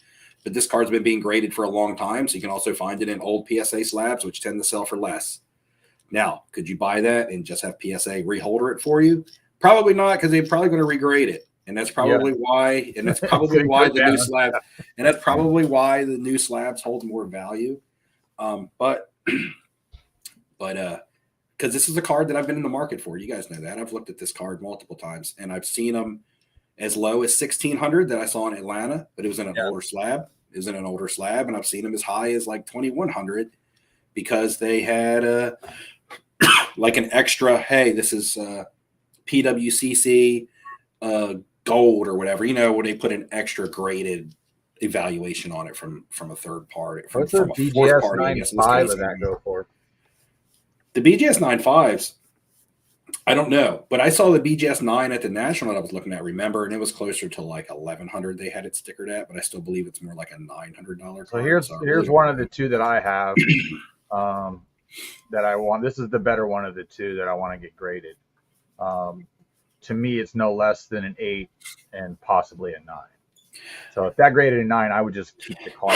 But this card's been being graded for a long time, so you can also find it in old PSA slabs, which tend to sell for less. Now, could you buy that and just have PSA reholder it for you? Probably not, because they're probably going to regrade it, and that's probably why. And that's probably why the new slab, and that's probably why the new slabs hold more value. But because this is a card that I've been in the market for. You guys know that. I've looked at this card multiple times, and I've seen them as low as 1,600 that I saw in Atlanta, but it was in an older slab. It was in an older slab, and I've seen them as high as like 2,100 because they had like an extra, hey, this is PWCC gold or whatever, when they put an extra graded evaluation on it from a third party. What's the BGS 9.5 of that go for? The BGS 9.5s, I don't know, but I saw the BGS 9 at the National that I was looking at, remember, and it was closer to like 1,100 they had it stickered at, but I still believe it's more like a $900 card. So here's one of the two that I have that I want. This is the better one of the two that I want to get graded. To me, it's no less than an 8 and possibly a 9. So if that graded a 9, I would just keep the card.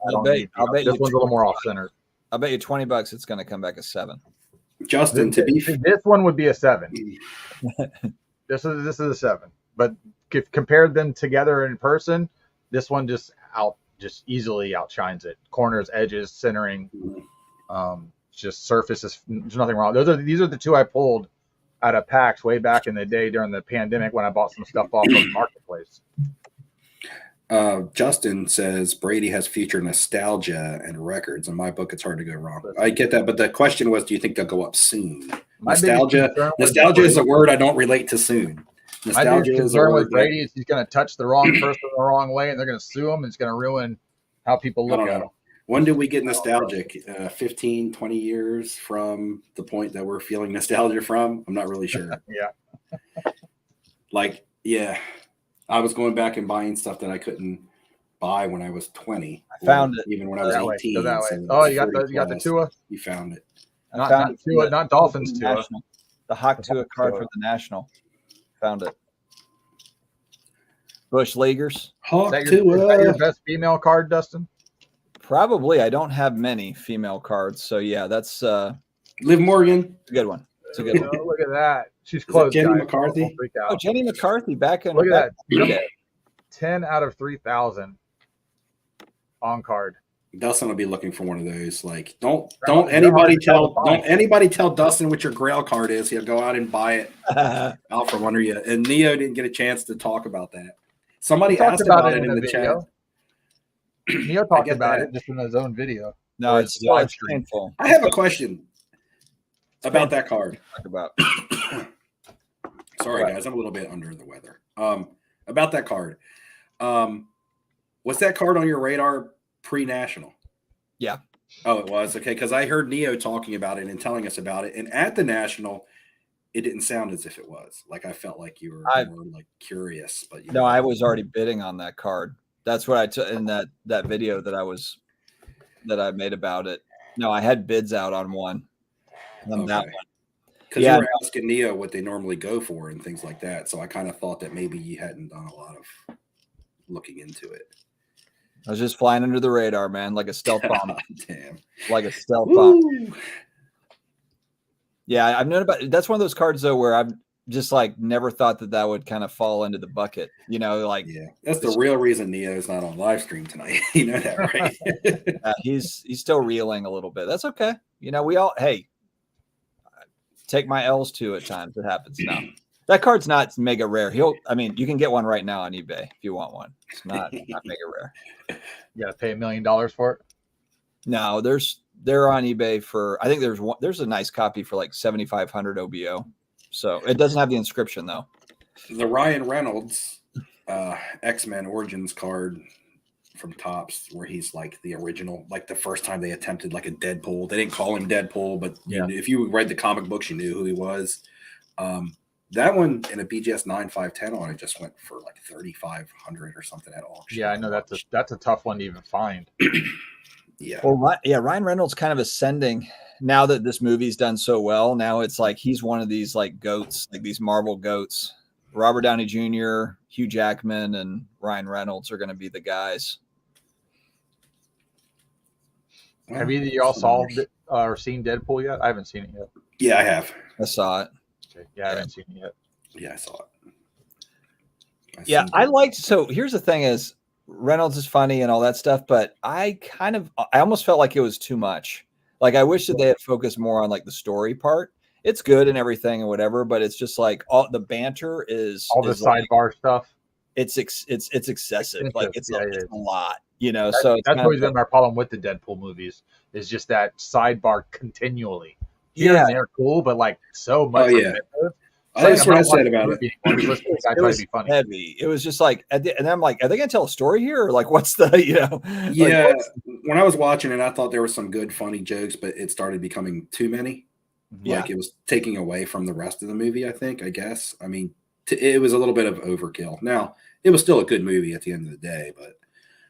I'll bet this one's a little more off-center. I'll bet you $20 it's going to come back a 7. Justin, this one would be a 7. This is a 7. But if compared them together in person, this one just easily outshines it. Corners, edges, centering, just surfaces. There's nothing wrong. These are the two I pulled out of packs way back in the day during the pandemic when I bought some stuff off of the marketplace. Justin says Brady has future nostalgia and records. In my book, it's hard to go wrong. I get that, but the question was, do you think they'll go up soon? Nostalgia is a word I don't relate to soon. Nostalgia is a word with Brady is he's going to touch the wrong person the wrong way, and they're going to sue him. And it's going to ruin how people look at him. When do we get nostalgic? 15, 20 years from the point that we're feeling nostalgia from? I'm not really sure. I was going back and buying stuff that I couldn't buy when I was 20. I found it. Even when I was 18. You got the Tua? You found it. Not Tua, not Dolphins Tua. The Hawk Tua card for the National. Found it. Bush Leaguers. Hawk Tua. Is that your best female card, Dustin? Probably. I don't have many female cards. So, yeah, that's Liv Morgan. a good one. It's a good one. Oh, look at that. She's close. Jenny McCarthy. Oh, Jenny McCarthy back in. Look at that. 10 out of 3,000 on card. Dustin will be looking for one of those. Like, don't anybody tell Dustin what your Grail card is. He'll go out and buy it out from under you. And Neo didn't get a chance to talk about that. Somebody asked about it in the chat. Neo talked about it just in his own video. No, it's painful. I have a question about that card. Talk about. Sorry, guys, I'm a little bit under the weather. About that card. Was that card on your radar pre-national? Yeah. Oh, it was? Okay, because I heard Neo talking about it and telling us about it. And at the national, it didn't sound as if it was. Like, I felt like you were more like curious. But no, I was already bidding on that card. That's what I took in that video that I made about it. No, I had bids out on one. On that one. Because you were asking Neo what they normally go for and things like that. So I kind of thought that maybe you hadn't done a lot of looking into it. I was just flying under the radar, man, like a stealth bomb. Damn. Like a stealth bomb. Yeah, I've known about it. That's one of those cards though where I've just like never thought that would kind of fall into the bucket. You know, like that's the real reason Neo's not on live stream tonight. You know that, right? He's still reeling a little bit. That's okay. You know, we all take my L's too at times. It happens now. That card's not mega rare. You can get one right now on eBay if you want one. It's not mega rare. You got to pay $1 million for it. No, they're on eBay for. I think there's a nice copy for like 7,500 OBO. So it doesn't have the inscription though. The Ryan Reynolds X-Men Origins card from Topps, where he's like the original, like the first time they attempted like a Deadpool. They didn't call him Deadpool, but if you read the comic books, you knew who he was. That one in a BGS 9510 on it just went for like 3,500 or something at auction. Yeah, I know that's a tough one to even find. Yeah. Well, Ryan Reynolds kind of ascending now that this movie's done so well. Now it's like he's one of these like goats, like these Marvel goats. Robert Downey Jr., Hugh Jackman, and Ryan Reynolds are going to be the guys. Have either of y'all saw or seen Deadpool yet? I haven't seen it yet. Yeah, I have. I saw it. Okay. Yeah, I haven't seen it yet. Yeah, I saw it. So here's the thing is Reynolds is funny and all that stuff, but I almost felt like it was too much. Like I wish that they had focused more on like the story part. It's good and everything and whatever, but it's just like all the banter is all the sidebar stuff. It's excessive. It's a lot, you know. That's always been my problem with the Deadpool movies. Is just that sidebar continually. Here and they're cool, but like so much. Oh, yeah. That's what I said about it. It was heavy. It was just like, and I'm like, are they going to tell a story here, or like, what's the, you know? Yeah, when I was watching it, I thought there were some good, funny jokes, but it started becoming too many. Yeah. Like it was taking away from the rest of the movie. I guess. I mean, it was a little bit of overkill. Now it was still a good movie at the end of the day, but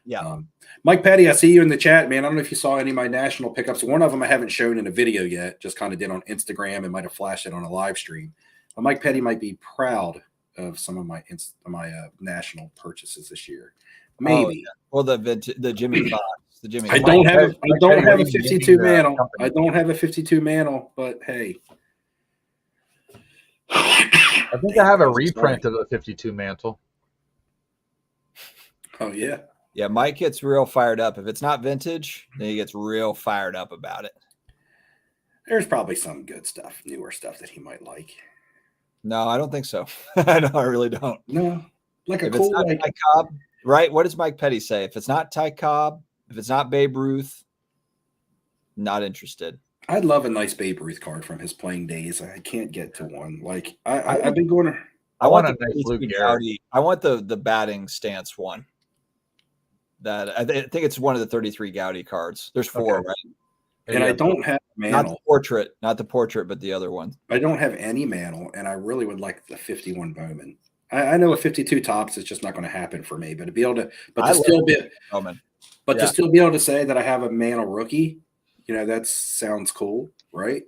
yeah. Mike Petty, I see you in the chat, man. I don't know if you saw any of my national pickups. One of them I haven't shown in a video yet. Just kind of did on Instagram and might have flashed it on a live stream. But Mike Petty might be proud of some of my national purchases this year. Maybe. Well, the Jimmy Fox. I don't have a 52 mantle. I don't have a 52 mantle, but hey. I think I have a reprint of the 52 mantle. Oh, yeah. Yeah, Mike gets real fired up. If it's not vintage, then he gets real fired up about it. There's probably some good stuff, newer stuff that he might like. No, I don't think so. I really don't. No, like if it's not Ty Cobb, right? What does Mike Petty say? If it's not Ty Cobb, if it's not Babe Ruth, not interested. I'd love a nice Babe Ruth card from his playing days. I can't get to one. Like I've been going to. I want a nice Luke Gowdy. I want the batting stance one. That I think it's one of the 33 Gowdy cards. There's 4, right? And I don't have mantle. Not the portrait, but the other one. I don't have any mantle, and I really would like the 51 Bowman. I know a 52 Topps is just not going to happen for me, but to be able to, to still be able to say that I have a mantle rookie, you know, that sounds cool, right?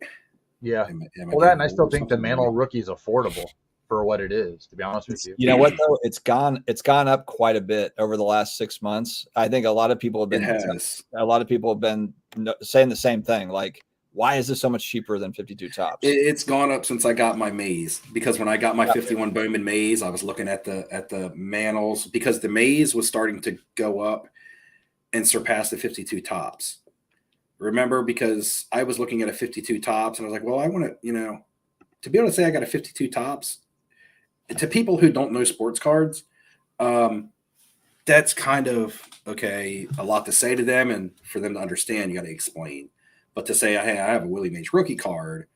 Yeah. And I still think the mantle rookie is affordable for what it is, to be honest with you. You know what though? It's gone up quite a bit over the last 6 months. I think a lot of people have been saying the same thing. Like, why is this so much cheaper than 52 Topps? It's gone up since I got my maze, because when I got my 51 Bowman maze, I was looking at the mantles because the maze was starting to go up and surpass the 52 Topps. Remember, because I was looking at a 52 Topps and I was like, well, I want to, you know, to be able to say I got a 52 Topps, to people who don't know sports cards, that's kind of a lot to say to them, and for them to understand, you got to explain. But to say, hey, I have a Willie Mays rookie card,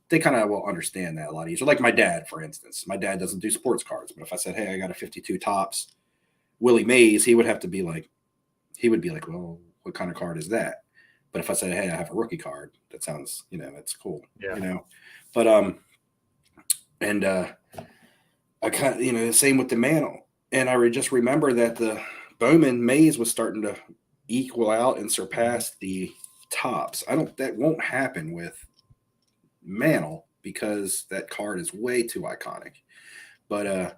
they kind of will understand that a lot easier. Like my dad, for instance. My dad doesn't do sports cards, but if I said, hey, I got a 52 Topps Willie Mays, he would be like, well, what kind of card is that? But if I said, hey, I have a rookie card, that sounds, you know, that's cool. Yeah. You know, but I kind of, you know, the same with the mantle. And I just remember that the Bowman Mays was starting to equal out and surpass the tops. That won't happen with Mantle because that card is way too iconic. But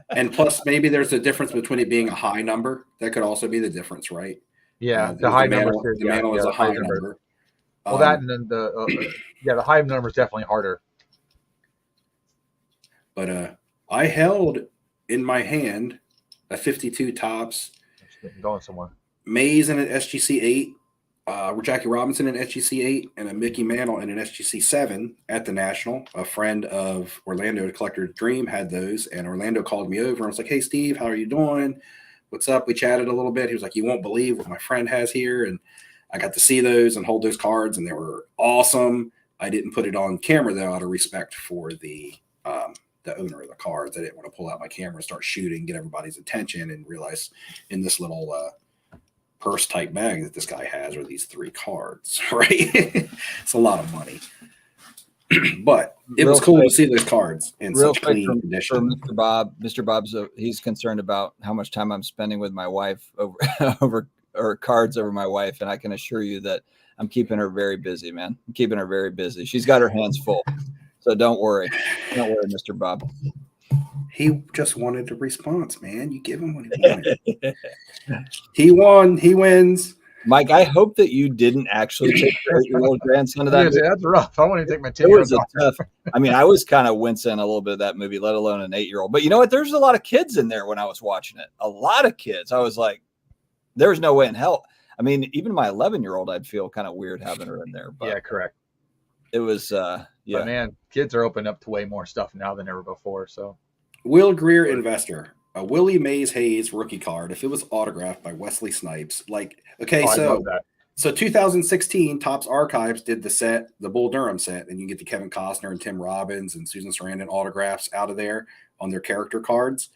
and plus maybe there's a difference between it being a high number. That could also be the difference, right? Yeah, the high number. The Mantle is a high number. Well, that and then the high number is definitely harder. But I held in my hand a 52 tops. Going somewhere. Mays in an SGC 8, Jackie Robinson in SGC 8, and a Mickey Mantle in an SGC 7 at the National. A friend of Orlando, Collector's Dream, had those, and Orlando called me over and was like, "Hey, Steve, how are you doing? What's up?" We chatted a little bit. He was like, "You won't believe what my friend has here," and I got to see those and hold those cards, and they were awesome. I didn't put it on camera though, out of respect for the owner of the cards. I didn't want to pull out my camera and start shooting, get everybody's attention, and realize in this little purse type bag that this guy has are these 3 cards, right? It's a lot of money. But it was cool to see those cards in such clean condition. Mr. Bob's he's concerned about how much time I'm spending with my wife over cards over my wife, and I can assure you that I'm keeping her very busy, man. I'm keeping her very busy. She's got her hands full. So don't worry. Don't worry, Mr. Bob. He just wanted a response, man. You give him what he wanted. He won. He wins. Mike, I hope that you didn't actually take your old grandson to that movie. That's rough. I want to take my 10-year-old. I mean, I was kind of wincing a little bit of that movie, let alone an 8-year-old. But you know what? There's a lot of kids in there when I was watching it. A lot of kids. I was like, there's no way in hell. I mean, even my 11-year-old, I'd feel kind of weird having her in there. But yeah, correct. It was, yeah. But man, kids are opening up to way more stuff now than ever before. So, Will Greer Investor, a Willie Mays Hayes rookie card. If it was autographed by Wesley Snipes, like, okay, so 2016 Topps Archives did the set, the Bull Durham set, and you get the Kevin Costner and Tim Robbins and Susan Sarandon autographs out of there on their character cards.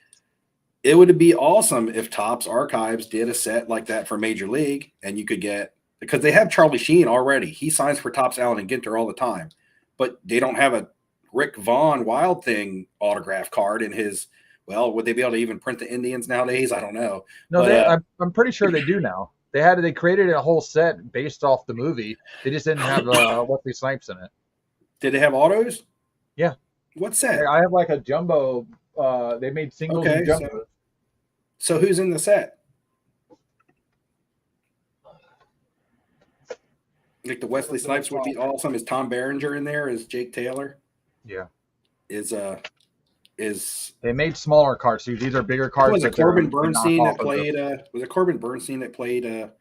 It would be awesome if Topps Archives did a set like that for Major League, and you could get, because they have Charlie Sheen already. He signs for Topps Allen and Ginter all the time, but they don't have a Rick Vaughn Wild Thing autograph card in his. Well, would they be able to even print the Indians nowadays? I don't know. No, but, I'm pretty sure they do now. They created a whole set based off the movie. They just didn't have Wesley Snipes in it. Did they have autos? Yeah. What set? I have like a jumbo. They made singles and jumbos. So who's in the set? Like the Wesley Snipes would be awesome. Is Tom Berenger in there? Is Jake Taylor? Yeah. Is they made smaller cards? So these are bigger cards. Was it Corbin Bernstein that played? Was it Corbin Bernstein that played the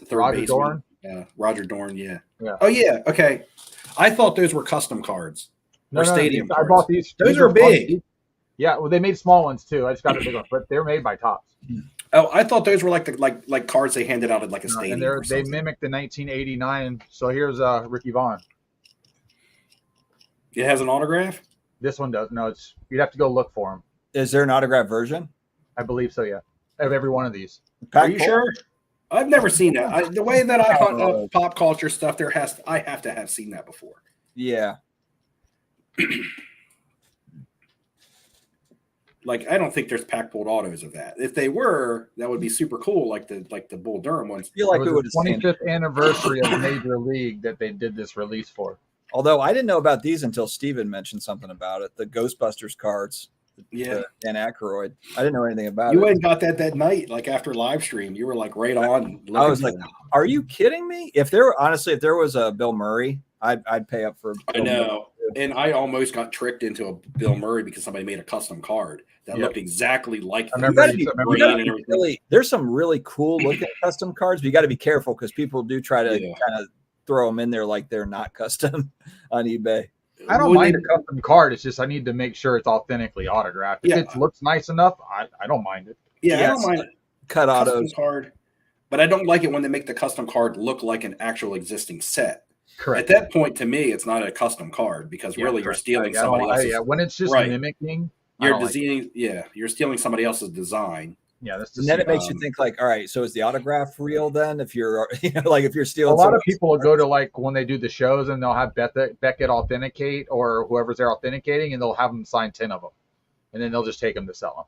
third Roger baseman? Dorn? Roger Dorn. Yeah. Oh yeah. Okay. I thought those were custom cards. No, stadium cards. I bought these. Those are big. Yeah. Well, they made small ones too. I just got the big ones, but they're made by Topps. Oh, I thought those were like cards they handed out at like a stadium. And they mimicked the 1989. So here's Ricky Vaughn. It has an autograph? This one does. No, you'd have to go look for them. Is there an autograph version? I believe so, yeah. Of every one of these. Are you sure? I've never seen that. The way that I hunt up pop culture stuff, I have to have seen that before. Yeah. Like, I don't think there's pack pulled autos of that. If they were, that would be super cool, like the Bull Durham ones. I feel like it was the 25th anniversary of Major League that they did this release for. Although I didn't know about these until Steven mentioned something about it. The Ghostbusters cards. Yeah. Dan Aykroyd. I didn't know anything about it. You went and got that night, like after live stream. You were like right on. I was like, are you kidding me? If there was a Bill Murray, I'd pay up for Bill I know. Murray. And I almost got tricked into a Bill Murray because somebody made a custom card that looked exactly like that. There's some really cool looking custom cards, but you got to be careful because people do try to kind of throw them in there like they're not custom on eBay. I don't mind a custom card. It's just I need to make sure it's authentically autographed. If it looks nice enough, I don't mind it. Yeah, I don't mind it. Cut autos card, but I don't like it when they make the custom card look like an actual existing set. Correct. At that point, to me, it's not a custom card because really you're stealing somebody else's. When it's just mimicking, you're stealing somebody else's design. Yeah, that's and then it makes you think like, all right, so is the autograph real then? If you're like if you're stealing, a lot of people will go to like when they do the shows and they'll have Beckett authenticate or whoever's there authenticating, and they'll have them sign 10 of them, and then they'll just take them to sell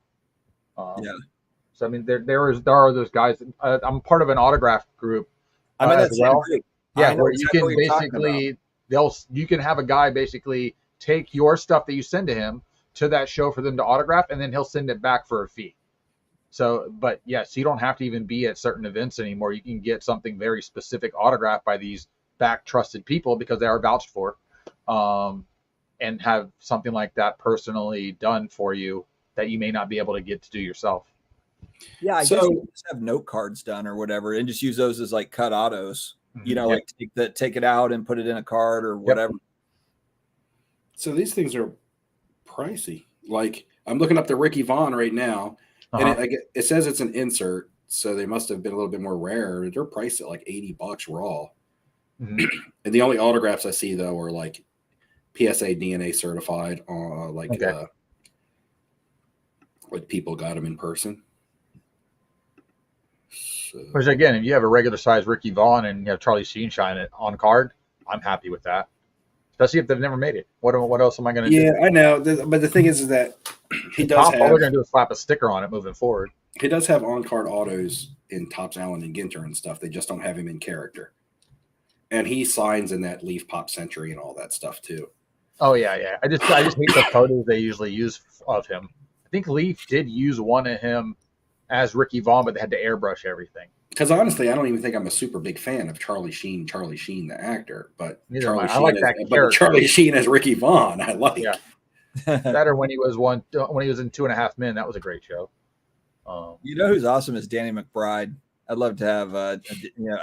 them. So I mean, there are those guys. I'm part of an autograph group I'm in that as same well. group. Yeah, I know where you exactly can what you're talking about. basically you can have a guy basically take your stuff that you send to him to that show for them to autograph, and then he'll send it back for a fee. So, but yes, you don't have to even be at certain events anymore. You can get something very specific autographed by these back trusted people because they are vouched for, and have something like that personally done for you that you may not be able to get to do yourself. Yeah, I guess So you just have note cards done or whatever, and just use those as like cut autos. You know, Yep. like take it out and put it in a card or Yep. whatever. so these things are pricey. Like I'm looking up the Ricky Vaughn right now, and it says it's an insert, so they must have been a little bit more rare. They're priced at like $80 raw. Mhm. And the only autographs I see though are like PSA DNA certified, like people got them in person. So, Which again, if you have a regular size Ricky Vaughn and you have Charlie Sheen shine it on card, I'm happy with that. Especially if they've never made it. What else am I going to do? yeah, I know, but the thing is that he does All have. they're going to do is slap a sticker on it moving forward. He does have on-card autos in Topps Allen and Ginter and stuff. They just don't have him in character. And he signs in that Leaf Pop Century and all that stuff too. Oh yeah. I just hate the photos they usually use of him. I think Leaf did use one of him as Ricky Vaughn, but they had to airbrush everything. Because honestly, I don't even think I'm a super big fan of Charlie Sheen, the actor. But I like that but Charlie Sheen as Ricky Vaughn, I like. Yeah. Better when he was in 2.5 Men. That was a great show. You know who's awesome is Danny McBride. I'd love to have,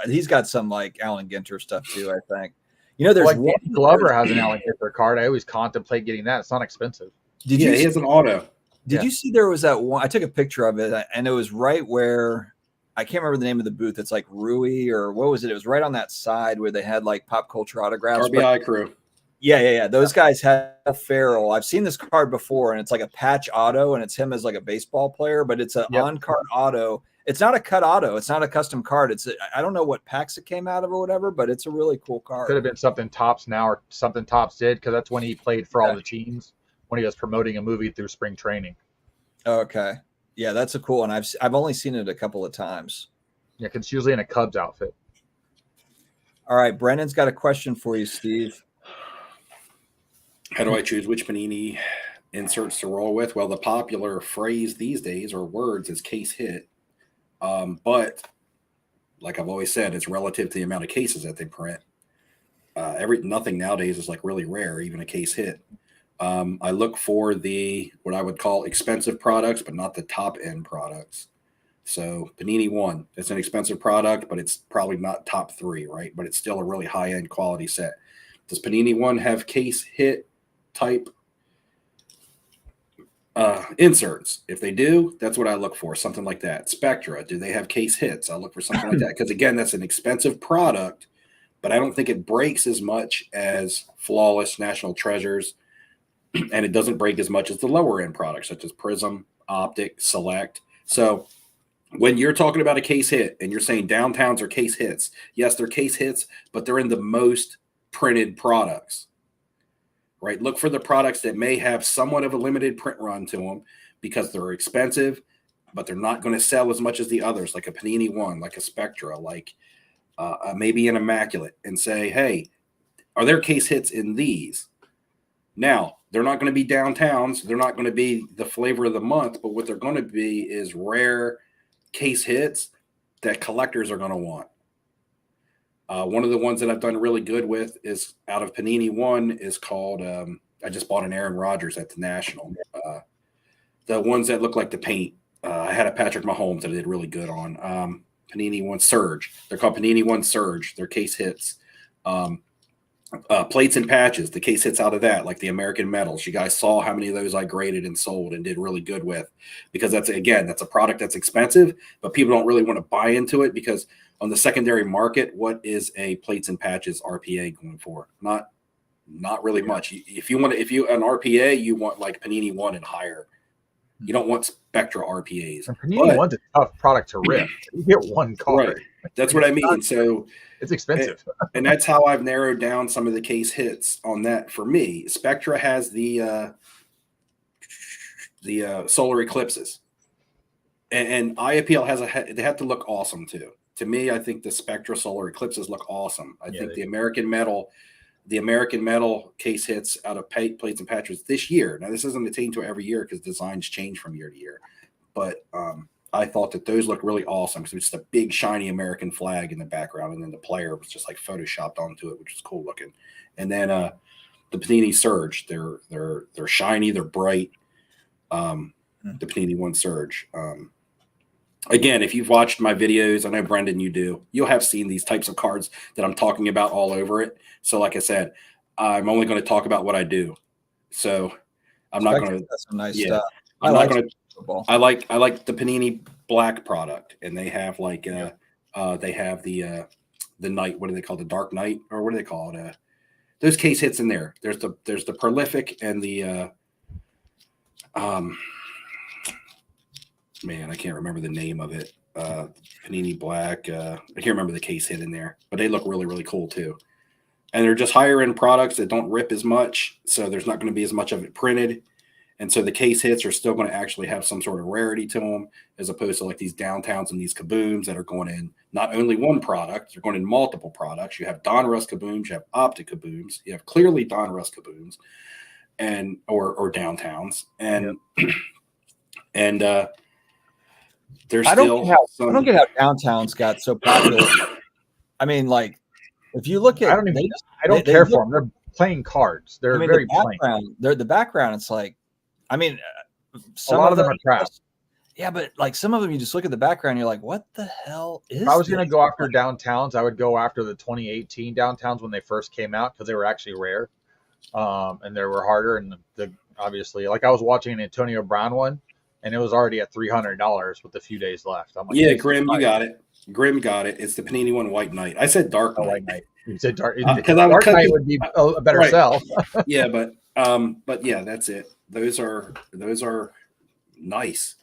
he's got some like Alan Ginter stuff too. I think. You know, there's Danny Glover has an Alan Ginter card. I always contemplate getting that. It's not expensive. He has an auto. Did you see there was that one? I took a picture of it, and it was right where I can't remember the name of the booth. It's like Rui or what was it? It was right on that side where they had like pop culture autographs. RBI crew. Yeah. Those guys had a Farrell. I've seen this card before, and it's like a patch auto, and it's him as like a baseball player, but it's an on-card auto. It's not a cut auto. It's not a custom card. I don't know what packs it came out of or whatever, but it's a really cool card. Could have been something Topps now or something Topps did because that's when he played for all the teams when he was promoting a movie through spring training. Okay. Yeah, that's a cool one. I've only seen it a couple of times. Yeah, because it's usually in a Cubs outfit. All right, Brennan's got a question for you, Steve. How do I choose which Panini inserts to roll with? Well, the popular phrase these days or words is case hit. But like I've always said, it's relative to the amount of cases that they print. Nothing nowadays is like really rare, even a case hit. I look for what I would call expensive products, but not the top end products. So Panini One, it's an expensive product, but it's probably not top 3, right? But it's still a really high end quality set. Does Panini One have case hit type inserts? If they do, that's what I look for, something like that. Spectra, do they have case hits? I look for something like that because again, that's an expensive product, but I don't think it breaks as much as Flawless, National Treasures, and it doesn't break as much as the lower end products such as Prism, Optic, Select. So when you're talking about a case hit and you're saying downtowns are case hits, yes, they're case hits, but they're in the most printed products. Right? Look for the products that may have somewhat of a limited print run to them because they're expensive, but they're not going to sell as much as the others, like a Panini One, like a Spectra, like maybe an Immaculate, and say, hey, are there case hits in these? Now, they're not going to be downtowns. They're not going to be the flavor of the month, but what they're going to be is rare case hits that collectors are going to want. One of the ones that I've done really good with is out of Panini One is called, I just bought an Aaron Rodgers at the National. The ones that look like the paint. I had a Patrick Mahomes that I did really good on. Panini One Surge. They're called Panini One Surge. They're case hits. Plates and patches, the case hits out of that, like the American medals. You guys saw how many of those I graded and sold and did really good with, because that's a product that's expensive, but people don't really want to buy into it because on the secondary market, what is a plates and patches RPA going for? Not really much. If you an RPA, you want like Panini One and higher. You don't want Spectra RPAs. And Panini One's a tough product to rip. You get one card. Right. That's what I mean. So it's expensive. And that's how I've narrowed down some of the case hits on that for me. Spectra has the solar eclipses. and Eye Appeal they have to look awesome too. To me, I think the Spectra Solar Eclipses look awesome. I think the American Metal case hits out of plates and patches this year. Now, this isn't attained to every year because designs change from year to year, but I thought that those looked really awesome because it's just a big shiny American flag in the background, and then the player was just like photoshopped onto it, which is cool looking. And then the Panini Surge, they're shiny, they're bright. The Panini One Surge. Again, if you've watched my videos, I know Brendan, you do, you'll have seen these types of cards that I'm talking about all over it. So like I said, I'm only going to talk about what I do. So I'm not going to, that's some nice stuff. I'm not going to, I like the Panini Black product, and they have like, they have the night, what do they call, the Dark Knight, or what do they call it? Those case hits in there. There's the Prolific and the, man, I can't remember the name of it. Panini Black. I can't remember the case hit in there, but they look really, really cool too. And they're just higher end products that don't rip as much, so there's not going to be as much of it printed. And so the case hits are still going to actually have some sort of rarity to them, as opposed to like these Downtowns and these Kabooms that are going in not only one product, they're going in multiple products. You have Donruss Kabooms, you have Optic Kabooms, you have clearly Donruss Kabooms, and or Downtowns, and and there's I don't get how Downtowns got so popular. I mean, like, if you look at, I don't care for them. They're playing cards. They're very plain. They're the background. It's like, I mean, some of them are crap. Yeah, but like some of them, you just look at the background, you're like, what the hell is? If I was going to go after Downtowns, I would go after the 2018 Downtowns when they first came out, because they were actually rare, and they were harder. And obviously, like I was watching an Antonio Brown one, and it was already at $300 with a few days left. I'm like, yeah, Grim, you got it. Grim got it. It's the Panini One White Knight. I said Dark Knight. White Knight. You said Dark Knight would be a better sell. Yeah, but yeah, that's it. Those are nice.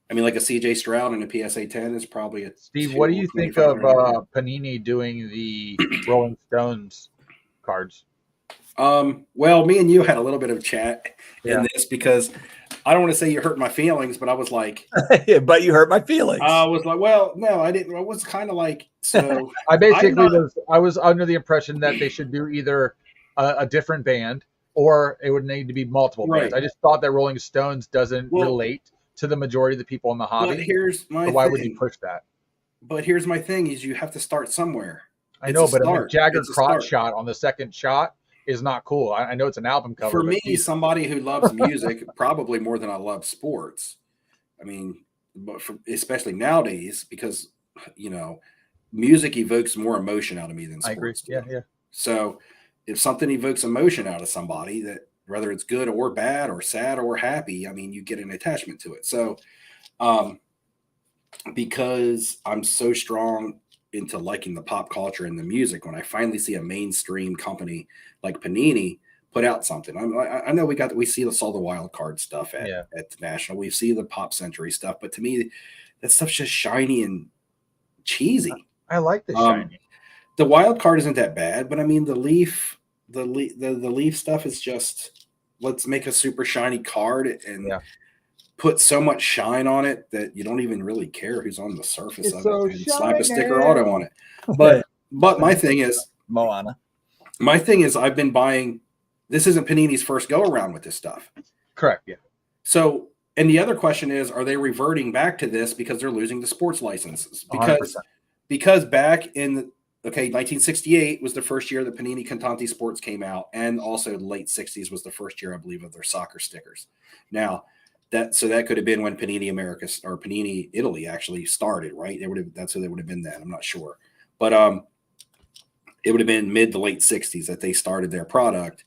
I mean, like a CJ Stroud and a PSA 10 is probably a Steve, what do you think of Panini doing the Rolling Stones cards? Well, me and you had a little bit of chat in this, because I don't want to say you hurt my feelings, but I was like, yeah, but you hurt my feelings. I was like, well, no, I didn't. I was kind of like, so I was under the impression that they should do either a different band, or it would need to be multiple bands. I just thought that Rolling Stones doesn't relate to the majority of the people in the hobby. But here's my why would you push that? But here's my thing: is you have to start somewhere. I know, but a Jagger crotch shot on the second shot is not cool. I know it's an album cover. For me, somebody who loves music probably more than I love sports. I mean, but especially nowadays, because music evokes more emotion out of me than sports. I agree. Yeah. So if something evokes emotion out of somebody, that whether it's good or bad or sad or happy, I mean, you get an attachment to it. So, because I'm so strong into liking the pop culture and the music, when I finally see a mainstream company like Panini put out something, I know we saw the wild card stuff at the National, we see the Pop Century stuff, but to me, that stuff's just shiny and cheesy. I like the shiny. The wild card isn't that bad, but I mean the leaf stuff is just, let's make a super shiny card and put so much shine on it that you don't even really care who's on the surface of it, and slap a sticker auto on it. But my thing is Moana. My thing is, I've been buying. This isn't Panini's first go around with this stuff. Correct. Yeah. So, and the other question is, are they reverting back to this because they're losing the sports licenses? Because back in 1968 was the first year that Panini Contanti Sports came out, and also the late 60s was the first year, I believe, of their soccer stickers. Now, that could have been when Panini America or Panini Italy actually started, right? That's who they would have been then. I'm not sure, but it would have been mid to late 60s that they started their product.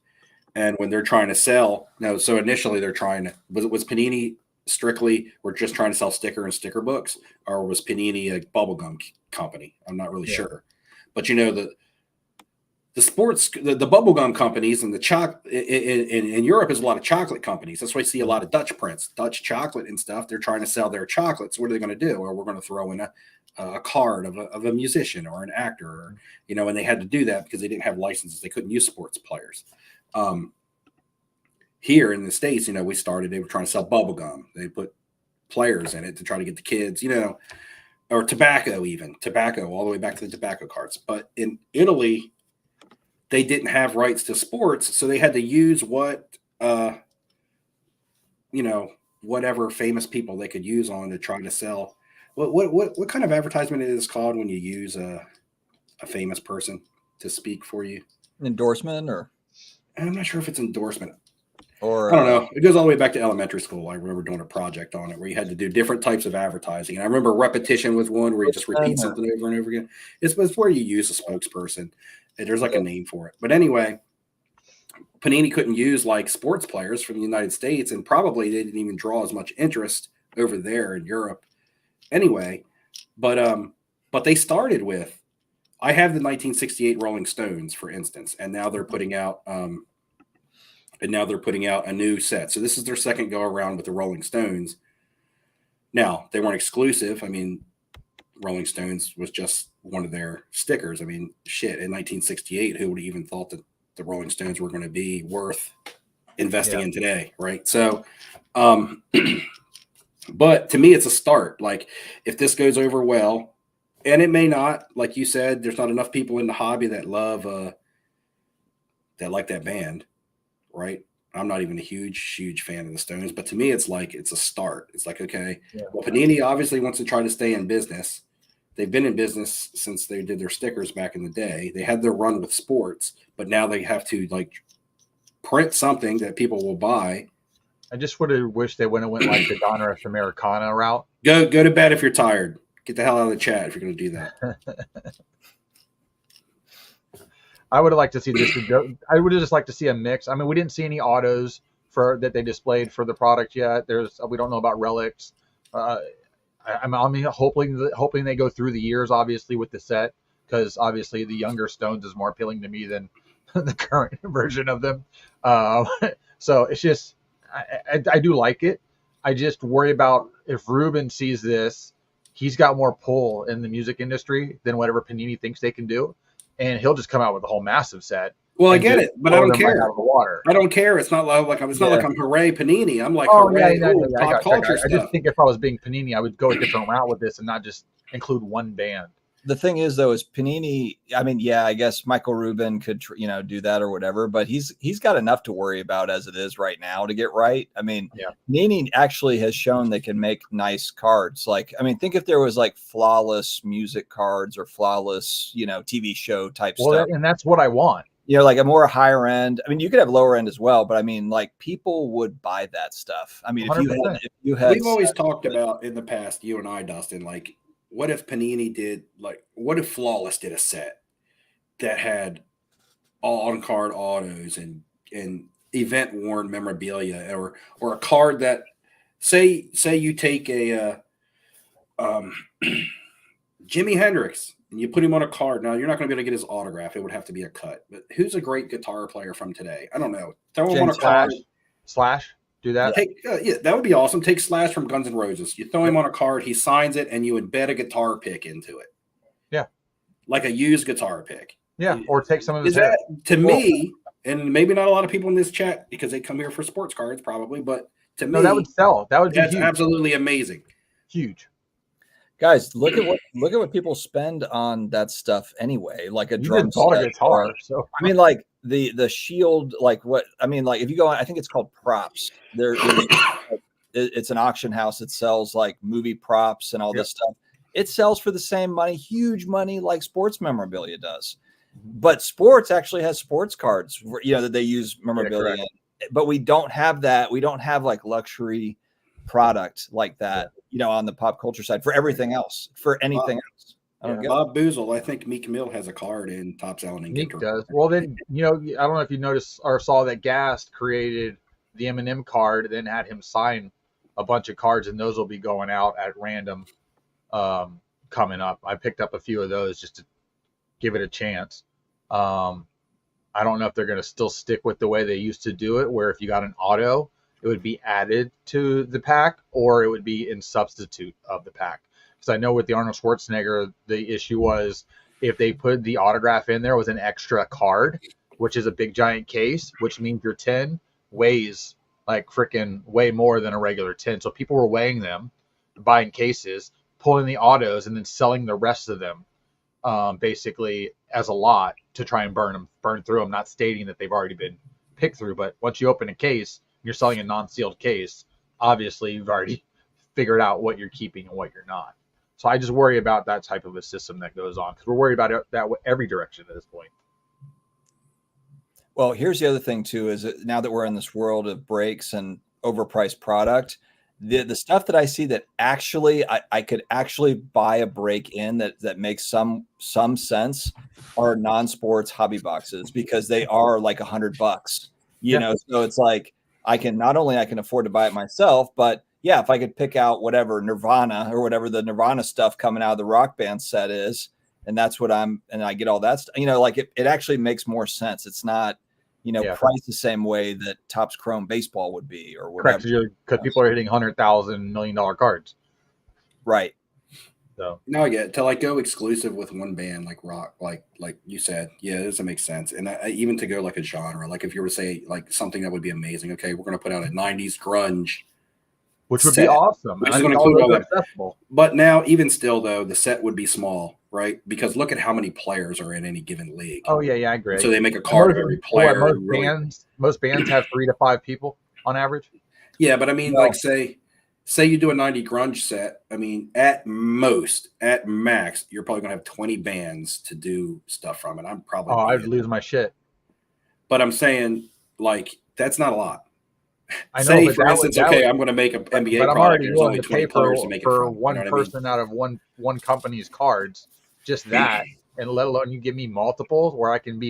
And when they're trying to sell, so initially they're trying to, was Panini strictly, we're just trying to sell sticker and sticker books, or was Panini a bubblegum company? I'm not really sure. But the sports, the bubblegum companies and in Europe is a lot of chocolate companies. That's why I see a lot of Dutch prints, Dutch chocolate and stuff. They're trying to sell their chocolates. What are they going to do? Or we're going to throw in a card of a musician or an actor, or, and they had to do that because they didn't have licenses. They couldn't use sports players. Here in the States, they were trying to sell bubble gum. They put players in it to try to get the kids, or tobacco all the way back to the tobacco cards. But in Italy, they didn't have rights to sports, so they had to use whatever famous people they could use on to try to sell. What kind of advertisement is this called when you use a famous person to speak for you? Endorsement, or I'm not sure if it's endorsement. Or I don't know. It goes all the way back to elementary school. I remember doing a project on it where you had to do different types of advertising. And I remember repetition was one where you just repeat something over and over again. It's where you use a spokesperson. There's like a name for it. But anyway, Panini couldn't use like sports players from the United States, and probably they didn't even draw as much interest over there in Europe. Anyway, but they started with, I have the 1968 Rolling Stones, for instance, and now they're putting out a new set. So this is their second go around with the Rolling Stones. Now, they weren't exclusive. I mean, Rolling Stones was just one of their stickers. I mean, shit, in 1968, who would have even thought that the Rolling Stones were going to be worth investing in today, right? So, but to me, it's a start. Like, if this goes over well, and it may not, like you said, there's not enough people in the hobby that love, that like that band. Right. I'm not even a huge fan of the Stones, but to me, it's a start. It's like, okay, well, Panini obviously wants to try to stay in business. They've been in business since they did their stickers back in the day. They had their run with sports, but now they have to like print something that people will buy. I just would have wished they went like the Donruss Americana route. Go to bed if you're tired. Get the hell out of the chat if you're going to do that. I would have liked to see this. I would have just liked to see a mix. I mean, we didn't see any autos that they displayed for the product yet. We don't know about relics. I'm hoping they go through the years, obviously, with the set, because obviously the younger Stones is more appealing to me than the current version of them. So it's just, I do like it. I just worry about if Ruben sees this, he's got more pull in the music industry than whatever Panini thinks they can do. And he'll just come out with a whole massive set. Well, I get it, but I don't care. Out of the water. I don't care. It's not like I'm hooray Panini. I'm like, hooray, pop culture stuff. I just think if I was being Panini, I would go a different route with this and not just include one band. The thing is, though, is Panini. I mean, I guess Michael Rubin could, do that or whatever, but he's got enough to worry about as it is right now to get right. I mean, Panini actually has shown they can make nice cards. Like, I mean, think if there was like flawless music cards or flawless, TV show type stuff. And that's what I want. Like a more higher end. I mean, you could have lower end as well, but I mean, like people would buy that stuff. I mean, if you had, we've always talked about in the past, you and I, Dustin, like, what if Panini did, like, what if Flawless did a set that had all on-card autos and event-worn memorabilia, or a card that, say you take a Jimi Hendrix and you put him on a card. Now, you're not going to be able to get his autograph. It would have to be a cut. But who's a great guitar player from today? I don't know. Throw him on a card. Slash. Do that. That would be awesome. Take Slash from Guns N' Roses. You throw him on a card, he signs it, and you embed a guitar pick into it. Yeah. Like a used guitar pick. Yeah, or take some of his hair. To me, and maybe not a lot of people in this chat because they come here for sports cards probably, but to me, that would sell. That would be huge. Absolutely amazing. Huge. Guys, look at what people spend on that stuff anyway. Like a drum set, a guitar. So I mean, like the shield, like if you go on, I think it's called Props. It's an auction house that sells like movie props and all this stuff. It sells for the same money, huge money, like sports memorabilia does. But sports actually has sports cards, that they use memorabilia in. But we don't have that. We don't have like luxury product like that, on the pop culture side for everything else, for anything else. Bob Boozle, I think Meek Mill has a card in Topps Allen and Meek does. Well, then, I don't know if you noticed or saw that Gast created the Eminem card, then had him sign a bunch of cards, and those will be going out at random coming up. I picked up a few of those just to give it a chance. I don't know if they're going to still stick with the way they used to do it, where if you got an auto, it would be added to the pack, or it would be in substitute of the pack. Because I know with the Arnold Schwarzenegger, the issue was if they put the autograph in there with an extra card, which is a big giant case, which means your 10 weighs like freaking way more than a regular 10. So people were weighing them buying cases, pulling the autos, and then selling the rest of them, basically as a lot to try and burn through them. Not stating that they've already been picked through, but once you open a case, you're selling a non-sealed case. Obviously, you've already figured out what you're keeping and what you're not. So I just worry about that type of a system that goes on, because we're worried about that every direction at this point. Well, here's the other thing too, is that now that we're in this world of breaks and overpriced product, the stuff that I see that actually I could actually buy a break in that makes some sense are non-sports hobby boxes, because they are like $100, you know. So it's like I can afford to buy it myself, but yeah, if I could pick out whatever Nirvana or whatever the Nirvana stuff coming out of the Rock Band set is, and that's what and I get all that stuff, you know, like it actually makes more sense. It's not, you know, priced the same way that Topps Chrome baseball would be or whatever. Correct, because people are hitting $100,000, $1 million cards. Right. So no, I get it. To like go exclusive with one band like rock, like you said, yeah, it doesn't make sense. And even to go like a genre, like if you were to say like something that would be amazing, okay, we're going to put out a 90s grunge, which would be awesome. Which is going to include all that. But now, even still, though, the set would be small, right? Because look at how many players are in any given league. Oh yeah, I agree. So they make a card of every player. Most bands have 3 to 5 people on average. Yeah, but I mean, like say you do a 90 grunge set. I mean, at max, you're probably going to have 20 bands to do stuff from, and I'm probably I'd lose my shit. But I'm saying, like, that's not a lot. I know, say, for instance, I'm going to make an NBA but I'm product. already There's only 20 players to make it for from, one you know person out of one company's cards, just that, and let alone you give me multiples where I can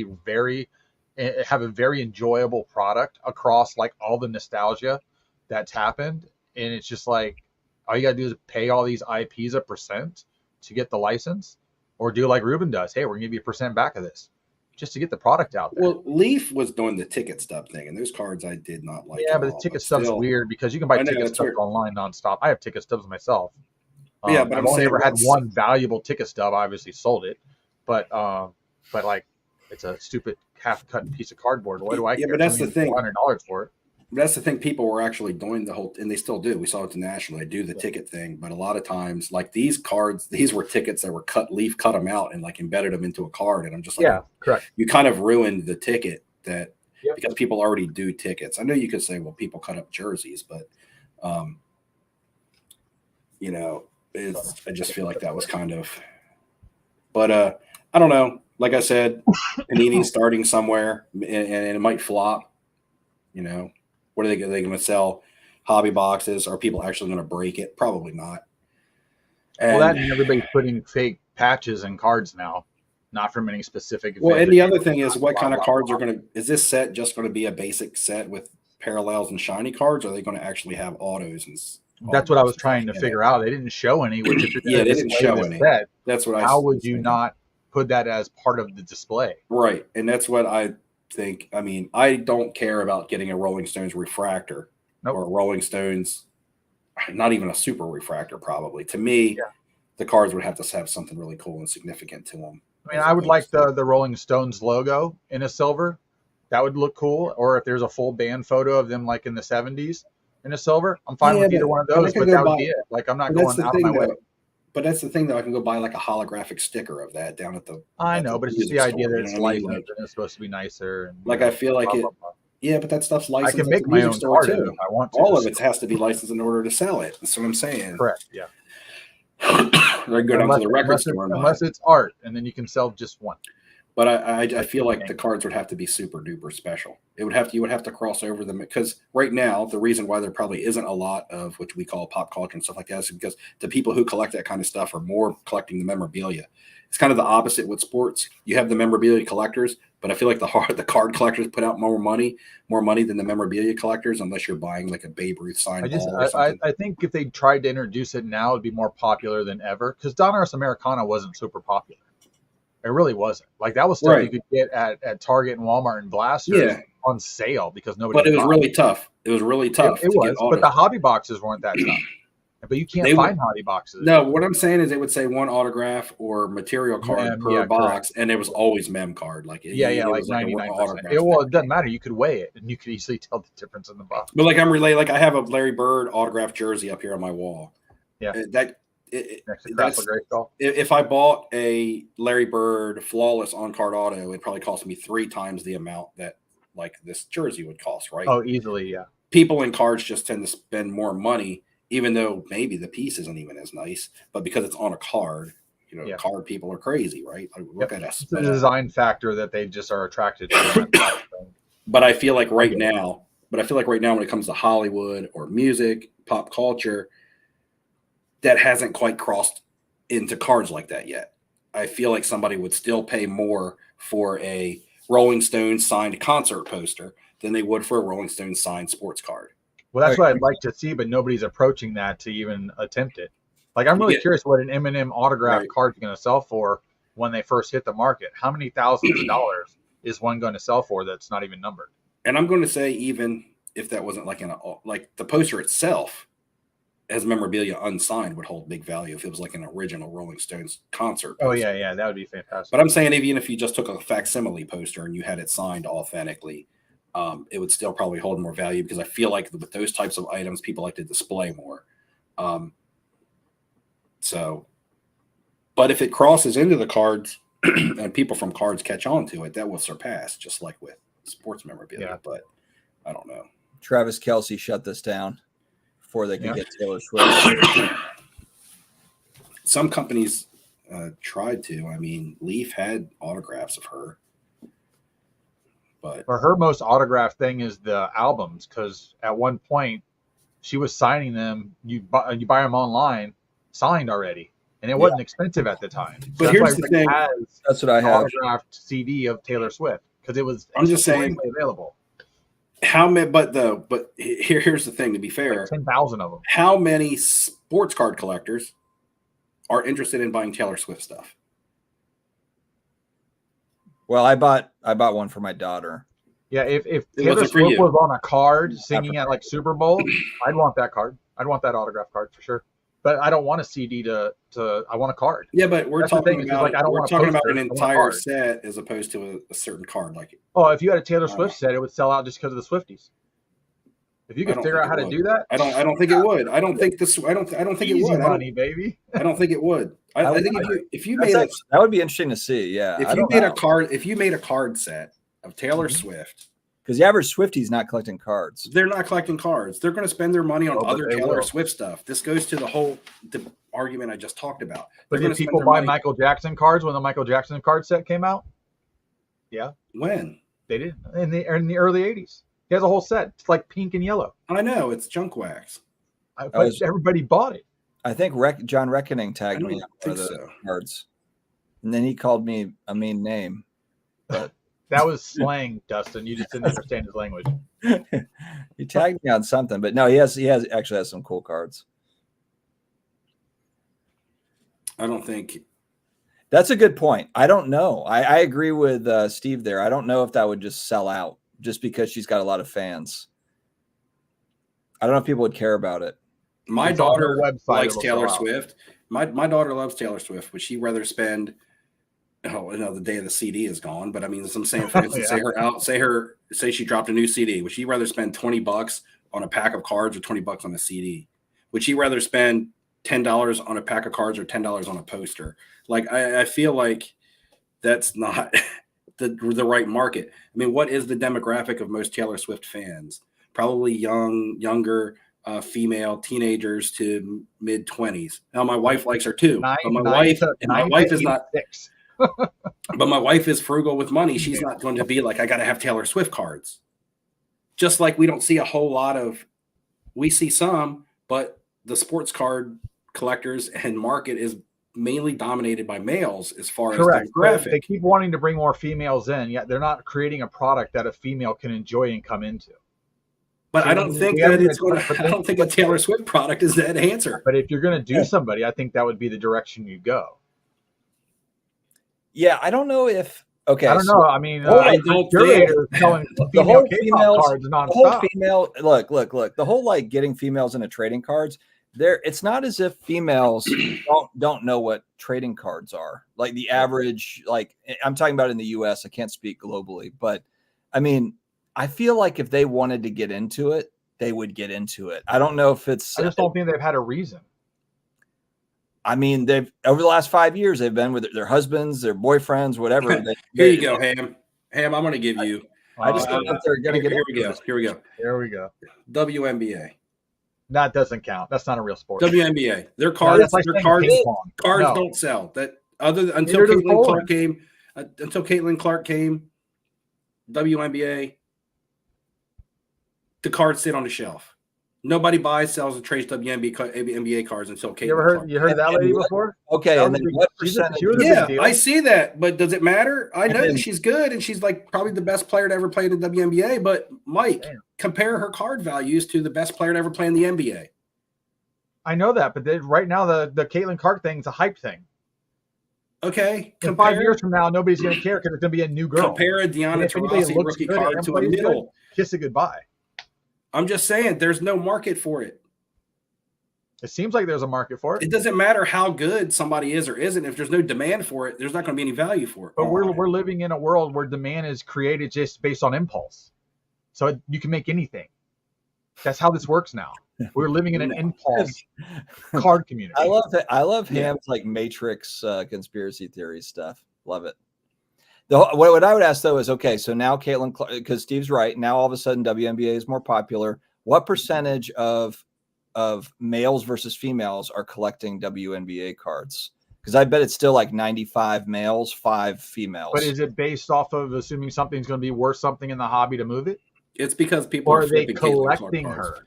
have a very enjoyable product across like all the nostalgia that's happened, and it's just like all you gotta do is pay all these IPs a percent to get the license, or do like Ruben does. Hey, we're gonna give you a percent back of this, just to get the product out there. Well, Leaf was doing the ticket stub thing, and those cards I did not like. Yeah, but the ticket stub's weird because you can buy ticket stubs online nonstop. I have ticket stubs myself. Yeah, but I've only ever had one valuable ticket stub. I obviously sold it, but like it's a stupid half-cut piece of cardboard. What do I care? Yeah, but that's the thing. $400 for it. That's the thing. People were actually doing the whole, and they still do. We saw it nationally. They do the ticket thing, but a lot of times, like these cards, these were tickets that were Leaf cut them out and like embedded them into a card. And I'm just like, yeah, correct. You kind of ruined the ticket because people already do tickets. I know you could say, well, people cut up jerseys, but you know, I just feel like that was kind of. But I don't know. Like I said, Panini's starting somewhere, and it might flop. You know. What are they going to sell? Hobby boxes? Are people actually going to break it? Probably not. And, well, everybody's putting fake patches and cards now, not from any specific. Well, and the other thing is, what kind of cards are going to? Is this set just going to be a basic set with parallels and shiny cards? Or are they going to actually have autos and? That's what I was trying to figure out. They didn't show any. Which if they didn't show any. Set, that's what. How would you not put that as part of the display? Right, and that's what I think. I mean, I don't care about getting a Rolling Stones refractor or a Rolling Stones, not even a super refractor. Probably to me, the cards would have to have something really cool and significant to them. I mean, I would like the Rolling Stones logo in a silver. That would look cool. Or if there's a full band photo of them like in the 70s in a silver, I'm fine with either one of those. But that would be it. Like I'm not going out of my way. But that's the thing, though. I can go buy like a holographic sticker of that down at the. I know, but it's just the idea that it's licensed and it's supposed to be nicer. And, like I feel like it. Yeah, but that stuff's licensed. I can make my own card too. If I want to. All of it has to be licensed in order to sell it. That's what I'm saying. Correct. Yeah. Or go down to the record store. Unless it's art, and then you can sell just one. But I feel like the cards would have to be super duper special. You would have to cross over them, because right now the reason why there probably isn't a lot of which we call pop culture and stuff like that is because the people who collect that kind of stuff are more collecting the memorabilia. It's kind of the opposite with sports. You have the memorabilia collectors, but I feel like the card collectors put out more money than the memorabilia collectors, unless you're buying like a Babe Ruth signed ball or something. I think if they tried to introduce it now, it'd be more popular than ever, because Donruss Americana wasn't super popular. It really wasn't. Like that was stuff you could get at Target and Walmart and Blasters on sale because nobody. But it was really tough. It was really tough. It was, but the hobby boxes weren't that tough. But you can't find hobby boxes. No, what I'm saying is it would say one autograph or material card per box, and it was always mem card. Like like 99%. Well, it doesn't matter. You could weigh it, and you could easily tell the difference in the box. But like I have a Larry Bird autographed jersey up here on my wall. Yeah. That Next to that's Chrysler Greystall. if I bought a Larry Bird flawless on card auto, it'd probably cost me 3 times the amount that like this jersey would cost, right? Oh, easily, yeah. People in cards just tend to spend more money, even though maybe the piece isn't even as nice, but because it's on a card, card people are crazy, right? Like, look at us. It's a design factor that they just are attracted to. But I feel like right now, when it comes to Hollywood or music, pop culture, that hasn't quite crossed into cards like that yet. I feel like somebody would still pay more for a Rolling Stones signed concert poster than they would for a Rolling Stones signed sports card. Well, that's what I'd like to see, but nobody's approaching that to even attempt it. Like, I'm really curious what an Eminem autographed card is going to sell for when they first hit the market. How many thousands of dollars is one going to sell for that's not even numbered? And I'm going to say, even if that wasn't like the poster itself as memorabilia unsigned would hold big value if it was like an original Rolling Stones concert poster. Oh, yeah, that would be fantastic. But I'm saying even if you just took a facsimile poster and you had it signed authentically, it would still probably hold more value, because I feel like with those types of items, people like to display more. But if it crosses into the cards and people from cards catch on to it, that will surpass, just like with sports memorabilia. Yeah. But I don't know. Travis Kelce shut this down before they could get Taylor Swift. Some companies tried to. I mean, Leaf had autographs of her. But her most autographed thing is the albums, because at one point she was signing them. You buy them online, signed already, and it wasn't expensive at the time. So but here's the thing: that's what I have. Autographed CD of Taylor Swift, because it was. I'm just saying available. How many? But here's the thing. To be fair, like 10,000 of them. How many sports card collectors are interested in buying Taylor Swift stuff? Well, I bought one for my daughter. Yeah, if Taylor Swift was on a card singing at like Super Bowl, I'd want that card. I'd want that autograph card for sure. But I don't want a CD to I want a card. Yeah, but we're talking about an entire set as opposed to a certain card. Like, if you had a Taylor Swift set, it would sell out just because of the Swifties. If you could figure out how to do that, I don't think it would. I don't think this. I don't think it would. Money, baby. I don't think it would. I think if you made that would be interesting to see. Yeah, if you made a card set of Taylor Swift, because the average Swifty's not collecting cards. They're not collecting cards. They're going to spend their money on other Taylor Swift stuff. This goes to the argument I just talked about. But did people buy Michael Jackson cards when the Michael Jackson card set came out? Yeah. When? They did in the early 80s. He has a whole set. It's like pink and yellow. I know. It's junk wax. Everybody bought it. I think John Reckoning tagged me on one of the cards. And then he called me a mean name. But that was slang, Dustin. You just didn't understand his language. He tagged me on something. But no, he actually has some cool cards. I don't think. That's a good point. I don't know. I agree with Steve there. I don't know if that would just sell out just because she's got a lot of fans. I don't know if people would care about it. My daughter likes Taylor Swift. My daughter loves Taylor Swift, but she'd rather spend the day of the CD is gone. But I mean, I'm saying, for instance, say she dropped a new CD. Would she rather spend $20 on a pack of cards or $20 on a CD? Would she rather spend $10 on a pack of cards or $10 on a poster? Like, I feel like that's not the right market. I mean, what is the demographic of most Taylor Swift fans? Probably younger female teenagers to mid 20s. Now, my wife likes her too, but my wife is not. But my wife is frugal with money. She's not going to be like, I got to have Taylor Swift cards. Just like we don't see a whole lot of, we see some, but the sports card collectors and market is mainly dominated by males as far as demographic. They keep wanting to bring more females in, yet they're not creating a product that a female can enjoy and come into. But I don't think that it's going to. I don't think a Taylor Swift product is that answer. But if you're going to do somebody, I think that would be the direction you go. Yeah, I don't know if. Okay, I don't know. I mean, I don't think the whole female. Look. The whole like getting females into trading cards. It's not as if females don't know what trading cards are. Like the average, like I'm talking about in the US, I can't speak globally, but I mean, I feel like if they wanted to get into it, they would get into it. I don't know if it's. I just don't think they've had a reason. I mean, they've over the last 5 years, they've been with their husbands, their boyfriends, whatever. Here you go, Ham. Ham, I'm going to give you. I just don't know if they're going to get Here we go. Here we go. Here we go. WNBA. That doesn't count. That's not a real sport. WNBA. Their cards. Like their cards don't sell. That until Caitlin Clark came. WNBA. The cards sit on the shelf. Nobody buys, sells, and trades WNBA cards until Caitlin. You heard that lady before? Okay, and then what percentage? Yeah, I see that, but does it matter? I know that she's good, and she's like probably the best player to ever play in the WNBA. But Mike, compare her card values to the best player to ever play in the NBA. I know that, but right now the Caitlin Clark thing is a hype thing. Okay, in 5 years from now, nobody's going to care because it's going to be a new girl. Compare a Deanna Taurasi rookie card to a middle. Kiss it goodbye. I'm just saying, there's no market for it. It seems like there's a market for it. It doesn't matter how good somebody is or isn't. If there's no demand for it, there's not going to be any value for it. But we're living in a world where demand is created just based on impulse. So you can make anything. That's how this works now. We're living in an impulse card community. I love it. I love Ham's like Matrix conspiracy theory stuff. Love it. What I would ask though is, okay, so now Caitlin, because Steve's right, now all of a sudden WNBA is more popular. What percentage of males versus females are collecting WNBA cards? Because I bet it's still like 95 males, 5 females. But is it based off of assuming something's going to be worth something in the hobby to move it? It's because people are they collecting her?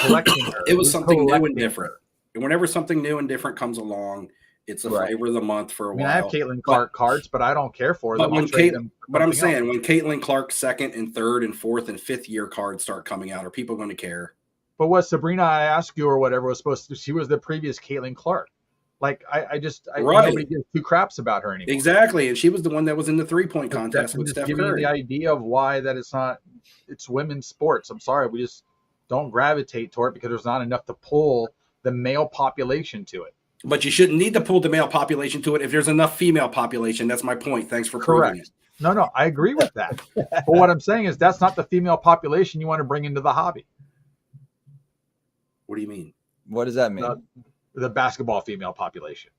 Collecting her. It was something new and different. And whenever something new and different comes along, it's a flavor of the month for a while. I have Caitlin Clark cards, but I don't care for them. But I'm saying when Caitlin Clark's second and third and fourth and fifth year cards start coming out, are people going to care? But what Sabrina Ionescu or whatever was supposed to, she was the previous Caitlin Clark. Like nobody gives two craps about her anymore. Exactly, and she was the one that was in the 3-point contest with Steph Curry. The idea of why that it's women's sports. I'm sorry, we just don't gravitate toward it because there's not enough to pull the male population to it. But you shouldn't need to pull the male population to it if there's enough female population. That's my point. Thanks for proving it. No, I agree with that. But what I'm saying is that's not the female population you want to bring into the hobby. What do you mean? What does that mean? The basketball female population.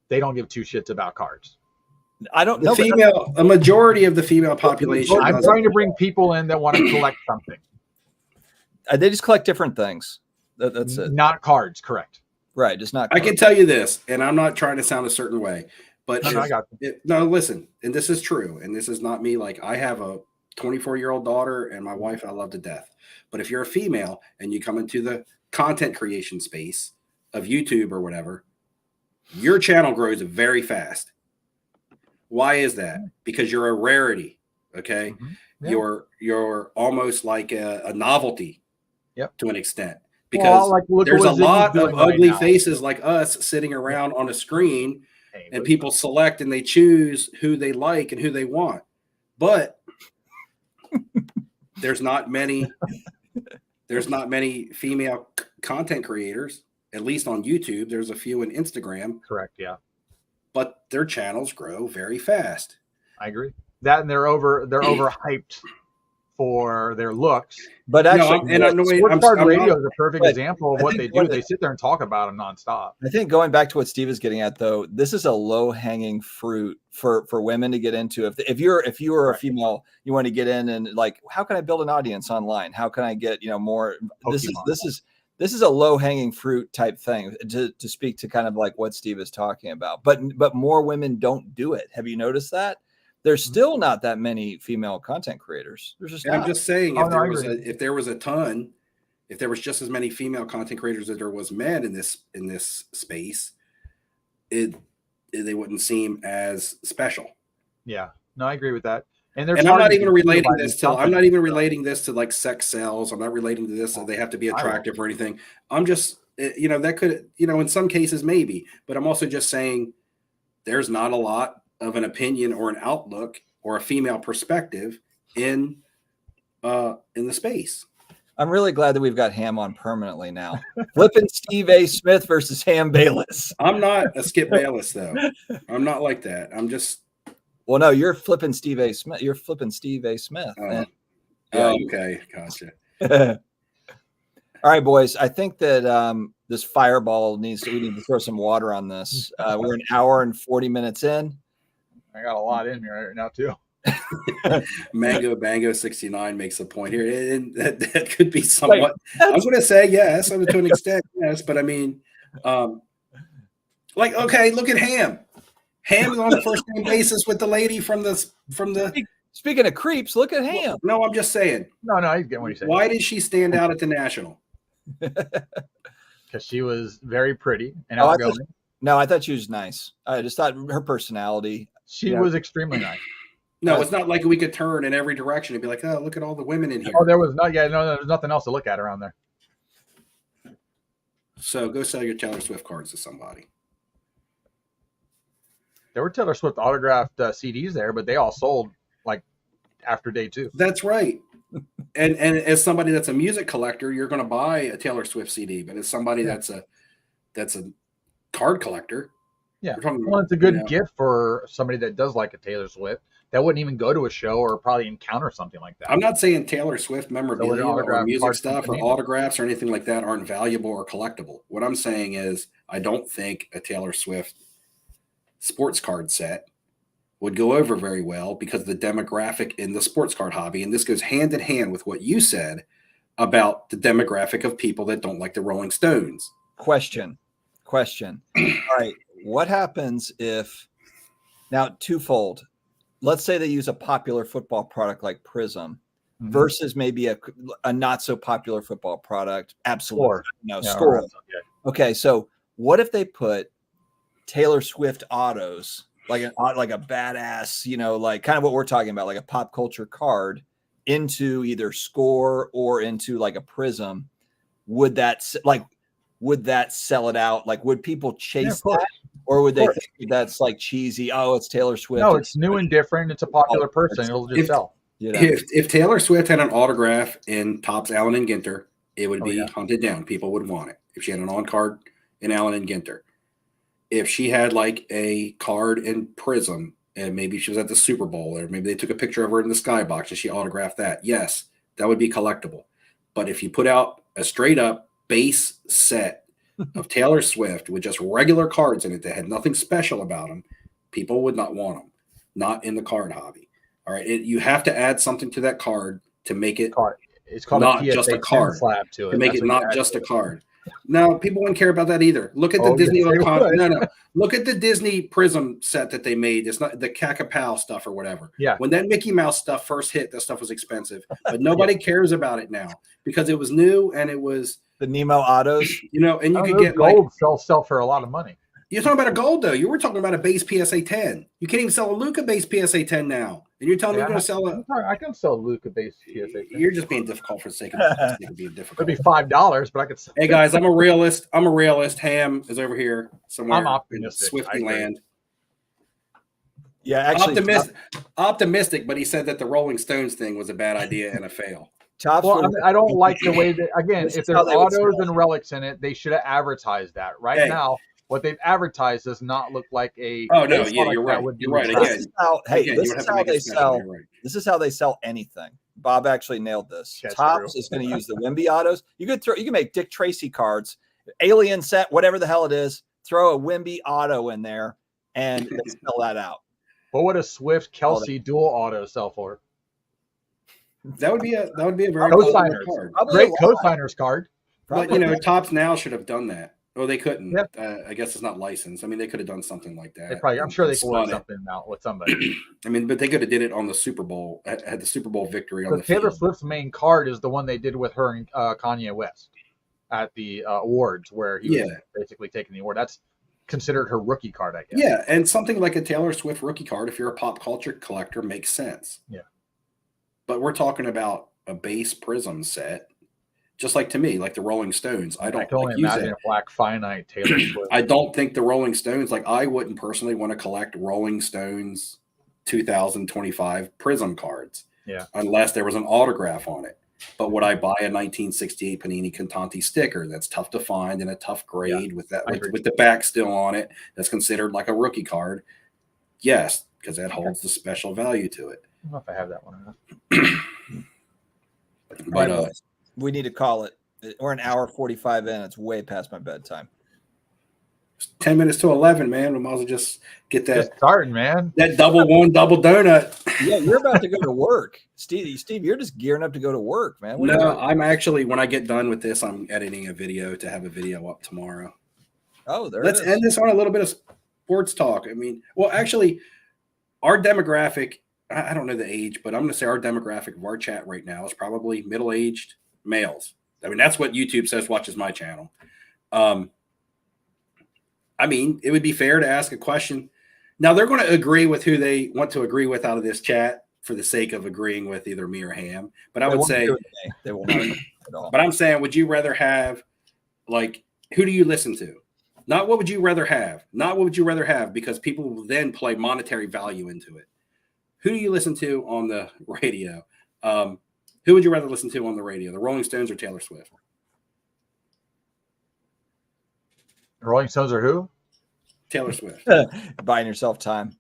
They don't give two shits about cards. I don't know. A majority of the female population. I'm trying to bring people in that want to collect something. They just collect different things. That's it. Not cards, correct. Right, just not. I can tell you this, and I'm not trying to sound a certain way, but listen, and this is true, and this is not me. Like, I have a 24-year-old daughter and my wife I love to death. But if you're a female and you come into the content creation space of YouTube or whatever, your channel grows very fast. Why is that? Because you're a rarity. Okay. Mm-hmm. Yeah. You're almost like a novelty to an extent. Because there's a lot of ugly faces like us sitting around on a screen, and people select and they choose who they like and who they want. But there's not many female content creators, at least on YouTube. There's a few in Instagram. Correct, yeah. But their channels grow very fast. I agree. That, and they're overhyped for their looks. But actually, Sports Card Radio is a perfect example of what they do. They sit there and talk about them nonstop. I think going back to what Steve is getting at, though, this is a low-hanging fruit for women to get into. If you were a female, you want to get in and like, how can I build an audience online? How can I get more? Pokemon. This is a low-hanging fruit type thing to speak to kind of like what Steve is talking about. But more women don't do it. Have you noticed that? There's still not that many female content creators. There's just I'm just saying, if there was just as many female content creators as there was men in this space, they wouldn't seem as special. Yeah, no, I agree with that. And I'm not even relating this to like sex sells. I'm not relating to this so they have to be attractive or anything. I'm just that could in some cases maybe, but I'm also just saying there's not a lot of an opinion or an outlook or a female perspective in the space. I'm really glad that we've got Ham on permanently now. Flipping Steve A. Smith versus Ham Bayless. I'm not a Skip Bayless though. I'm not like that. I'm just. Well, no, you're flipping Steve A. Smith. You're flipping Steve A. Smith. Okay, gotcha. All right, boys. I think that this fireball we need to throw some water on this. We're an hour and 40 minutes in. I got a lot in here right now too. Mango Bango 69 makes a point here, and that could be somewhat. I'm going to say yes, to an extent, yes, but I mean, okay, look at Ham. Ham is on the first name basis with the lady from the. Speaking of creeps, look at Ham. No, I'm just saying. No, he's getting what he's saying. Why did she stand out at the National? Because she was very pretty and outgoing. I thought she was nice. I just thought her personality. She was extremely nice. No, it's not like we could turn in every direction and be like, oh, look at all the women in here. Oh, there was there's nothing else to look at around there. So go sell your Taylor Swift cards to somebody. There were Taylor Swift autographed CDs there, but they all sold like after day 2. That's right. And as somebody that's a music collector, you're going to buy a Taylor Swift CD. But as somebody that's a card collector, well, it's a good gift for somebody that does like a Taylor Swift that wouldn't even go to a show or probably encounter something like that. I'm not saying Taylor Swift memorabilia or music stuff or autographs or anything like that aren't valuable or collectible. What I'm saying is I don't think a Taylor Swift sports card set would go over very well because of the demographic in the sports card hobby. And this goes hand in hand with what you said about the demographic of people that don't like the Rolling Stones. Question. All right. What happens if now twofold? Let's say they use a popular football product like Prism versus maybe a not so popular football product. Absolutely. Score. Okay. So what if they put Taylor Swift autos, like a badass, like kind of what we're talking about, like a pop culture card into either Score or into like a Prism? Would that sell it out? Like, would people chase that? Or would they think that's like cheesy? Oh, it's Taylor Swift. No, it's new and different. It's a popular person. It'll just sell. If Taylor Swift had an autograph in Topps Allen and Ginter, it would be hunted down. People would want it. If she had an on card in Allen and Ginter, if she had like a card in Prism, and maybe she was at the Super Bowl, or maybe they took a picture of her in the skybox and she autographed that, yes, that would be collectible. But if you put out a straight up base set of Taylor Swift with just regular cards in it that had nothing special about them, people would not want them. Not in the card hobby. All right, you have to add something to that card to make it it's called not just a card. Slab to it. To make it not just a card. No, people wouldn't care about that either. Look at the Disney. Look at the Disney Prism set that they made. It's not the Cacapao stuff or whatever. Yeah. When that Mickey Mouse stuff first hit, that stuff was expensive, but nobody cares about it now because it was new and it was the Nemo autos. And you could get gold sell for a lot of money. You're talking about a gold though. You were talking about a base PSA 10. You can't even sell a Luca base PSA 10 now, and you're telling me you're going to sell I can sell a Luca base PSA 10. You're just being difficult for the sake of being difficult. It'd be $5, but I could. Hey guys, I'm a realist. Ham is over here somewhere. I'm optimistic. Swifty land. Yeah, actually, optimistic, but he said that the Rolling Stones thing was a bad idea and a fail. I don't like the way that, again, if there's autos and relics in it, they should have advertised that. Now, what they've advertised does not look like a. Oh no, yeah, you're right. You're right. This is how they sell anything. Bob actually nailed this. Topps is going to use the Wimby autos. You can make Dick Tracy cards, alien set, whatever the hell it is. Throw a Wimby auto in there and sell that out. What would a Swift Kelsey dual auto sell for? That would be a very co-signers card. Great co-signers card. But Topps now should have done that. Oh, they couldn't. Yep. I guess it's not licensed. I mean, they could have done something like that. I'm sure they could have something out with somebody. I mean, but they could have did it on the Super Bowl. Had the Super Bowl victory on the Taylor field. Swift's main card is the one they did with her and Kanye West at the awards, where he was basically taking the award. That's considered her rookie card, I guess. Yeah, and something like a Taylor Swift rookie card, if you're a pop culture collector, makes sense. Yeah. But we're talking about a base Prism set. Just like to me, like the Rolling Stones. I can only imagine a black finite Taylor Swift. I don't think the Rolling Stones, I wouldn't personally want to collect Rolling Stones 2025 Prism cards. Yeah. Unless there was an autograph on it. But would I buy a 1968 Panini Contanti sticker that's tough to find in a tough grade with the back still on it, that's considered like a rookie card? Yes, because that holds the special value to it. I don't know if I have that one or not. But we need to call it. We're an hour 45 in. It's way past my bedtime. 10 minutes to 11, man. We might as well just get that. Just starting, man. That double donut. Yeah, you're about to go to work, Steve. You're just gearing up to go to work, man. What are you No, doing? I'm actually, when I get done with this, I'm editing a video to have a video up tomorrow. Oh, there Let's it is. end this on a little bit of sports talk. I mean, well, actually, our demographic, I don't know the age, but I'm going to say our demographic of our chat right now is probably middle-aged males. I mean, that's what YouTube says watches my channel. I mean, it would be fair to ask a question. Now, they're going to agree with who they want to agree with out of this chat for the sake of agreeing with either me or Ham. But I would say they will not at all. But I'm saying, would you rather have, like, who do you listen to? Not what would you rather have. Not what would you rather have, because people will then play monetary value into it. Who do you listen to on the radio? Who would you rather listen to on the radio? The Rolling Stones or Taylor Swift? The Rolling Stones are who? Taylor Swift. Buying yourself time.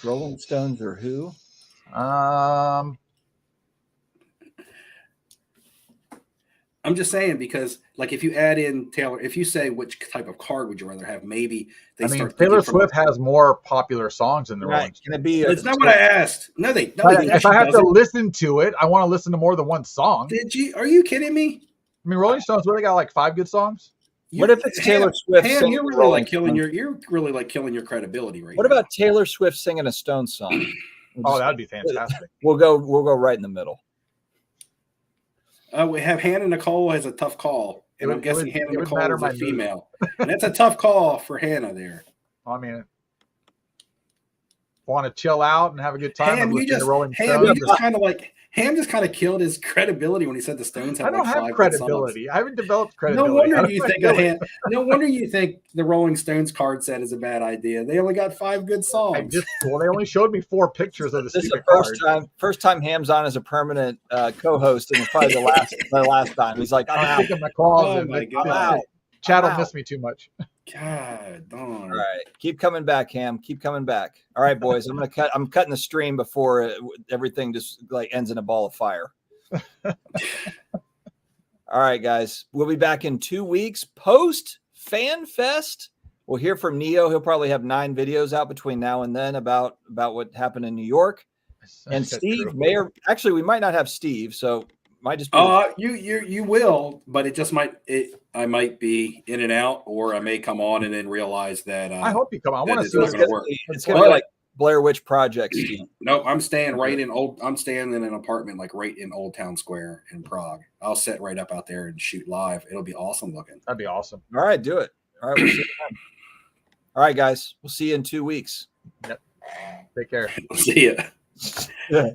Rolling Stones or who? I'm just saying, because like if you add in Taylor, if you say which type of card would you rather have, maybe they start. Taylor Swift has more popular songs than the Rolling Stones. Can it be? It's not what I asked. No, they. If I have to listen to it, I want to listen to more than one song. Did you? Are you kidding me? I mean, Rolling Stones really got like 5 good songs. What if it's Taylor Swift? Ham, you're really like killing your credibility right now. What about Taylor Swift singing a Stones song? Oh, that'd be fantastic. We'll go right in the middle. We have Hannah Nicole has a tough call, and I'm guessing Hannah Nicole is a female, and that's a tough call for Hannah there. I mean, want to chill out and have a good time. Ham, just kind of killed his credibility when he said the Stones have. I don't have credibility. I haven't developed credibility. No wonder you think the Rolling Stones card set is a bad idea. They only got 5 good songs. They only showed me 4 pictures of the. This is the first time Ham's on as a permanent co-host, and it's probably the last time. He's like, I'm out. In my closet. Oh my I'm out. Chad will miss me too much. God darn. All right, keep coming back, Ham. Keep coming back. All right, boys. I'm cutting the stream before everything just like ends in a ball of fire. All right, guys. We'll be back in 2 weeks post Fan Fest. We'll hear from Neo. He'll probably have 9 videos out between now and then about what happened in New York. And Steve we might not have Steve, so might just be you will, but it just might I might be in and out, or I may come on and then realize that I hope you come on. I want to see what's going to work. It's going to be like Blair Witch Project, Steve. No, I'm staying I'm staying in an apartment like right in Old Town Square in Prague. I'll sit right up out there and shoot live. It'll be awesome looking. That'd be awesome. All right, do it. All right, we'll see you then. All right, guys. We'll see you in 2 weeks. Yep. Take care. See ya.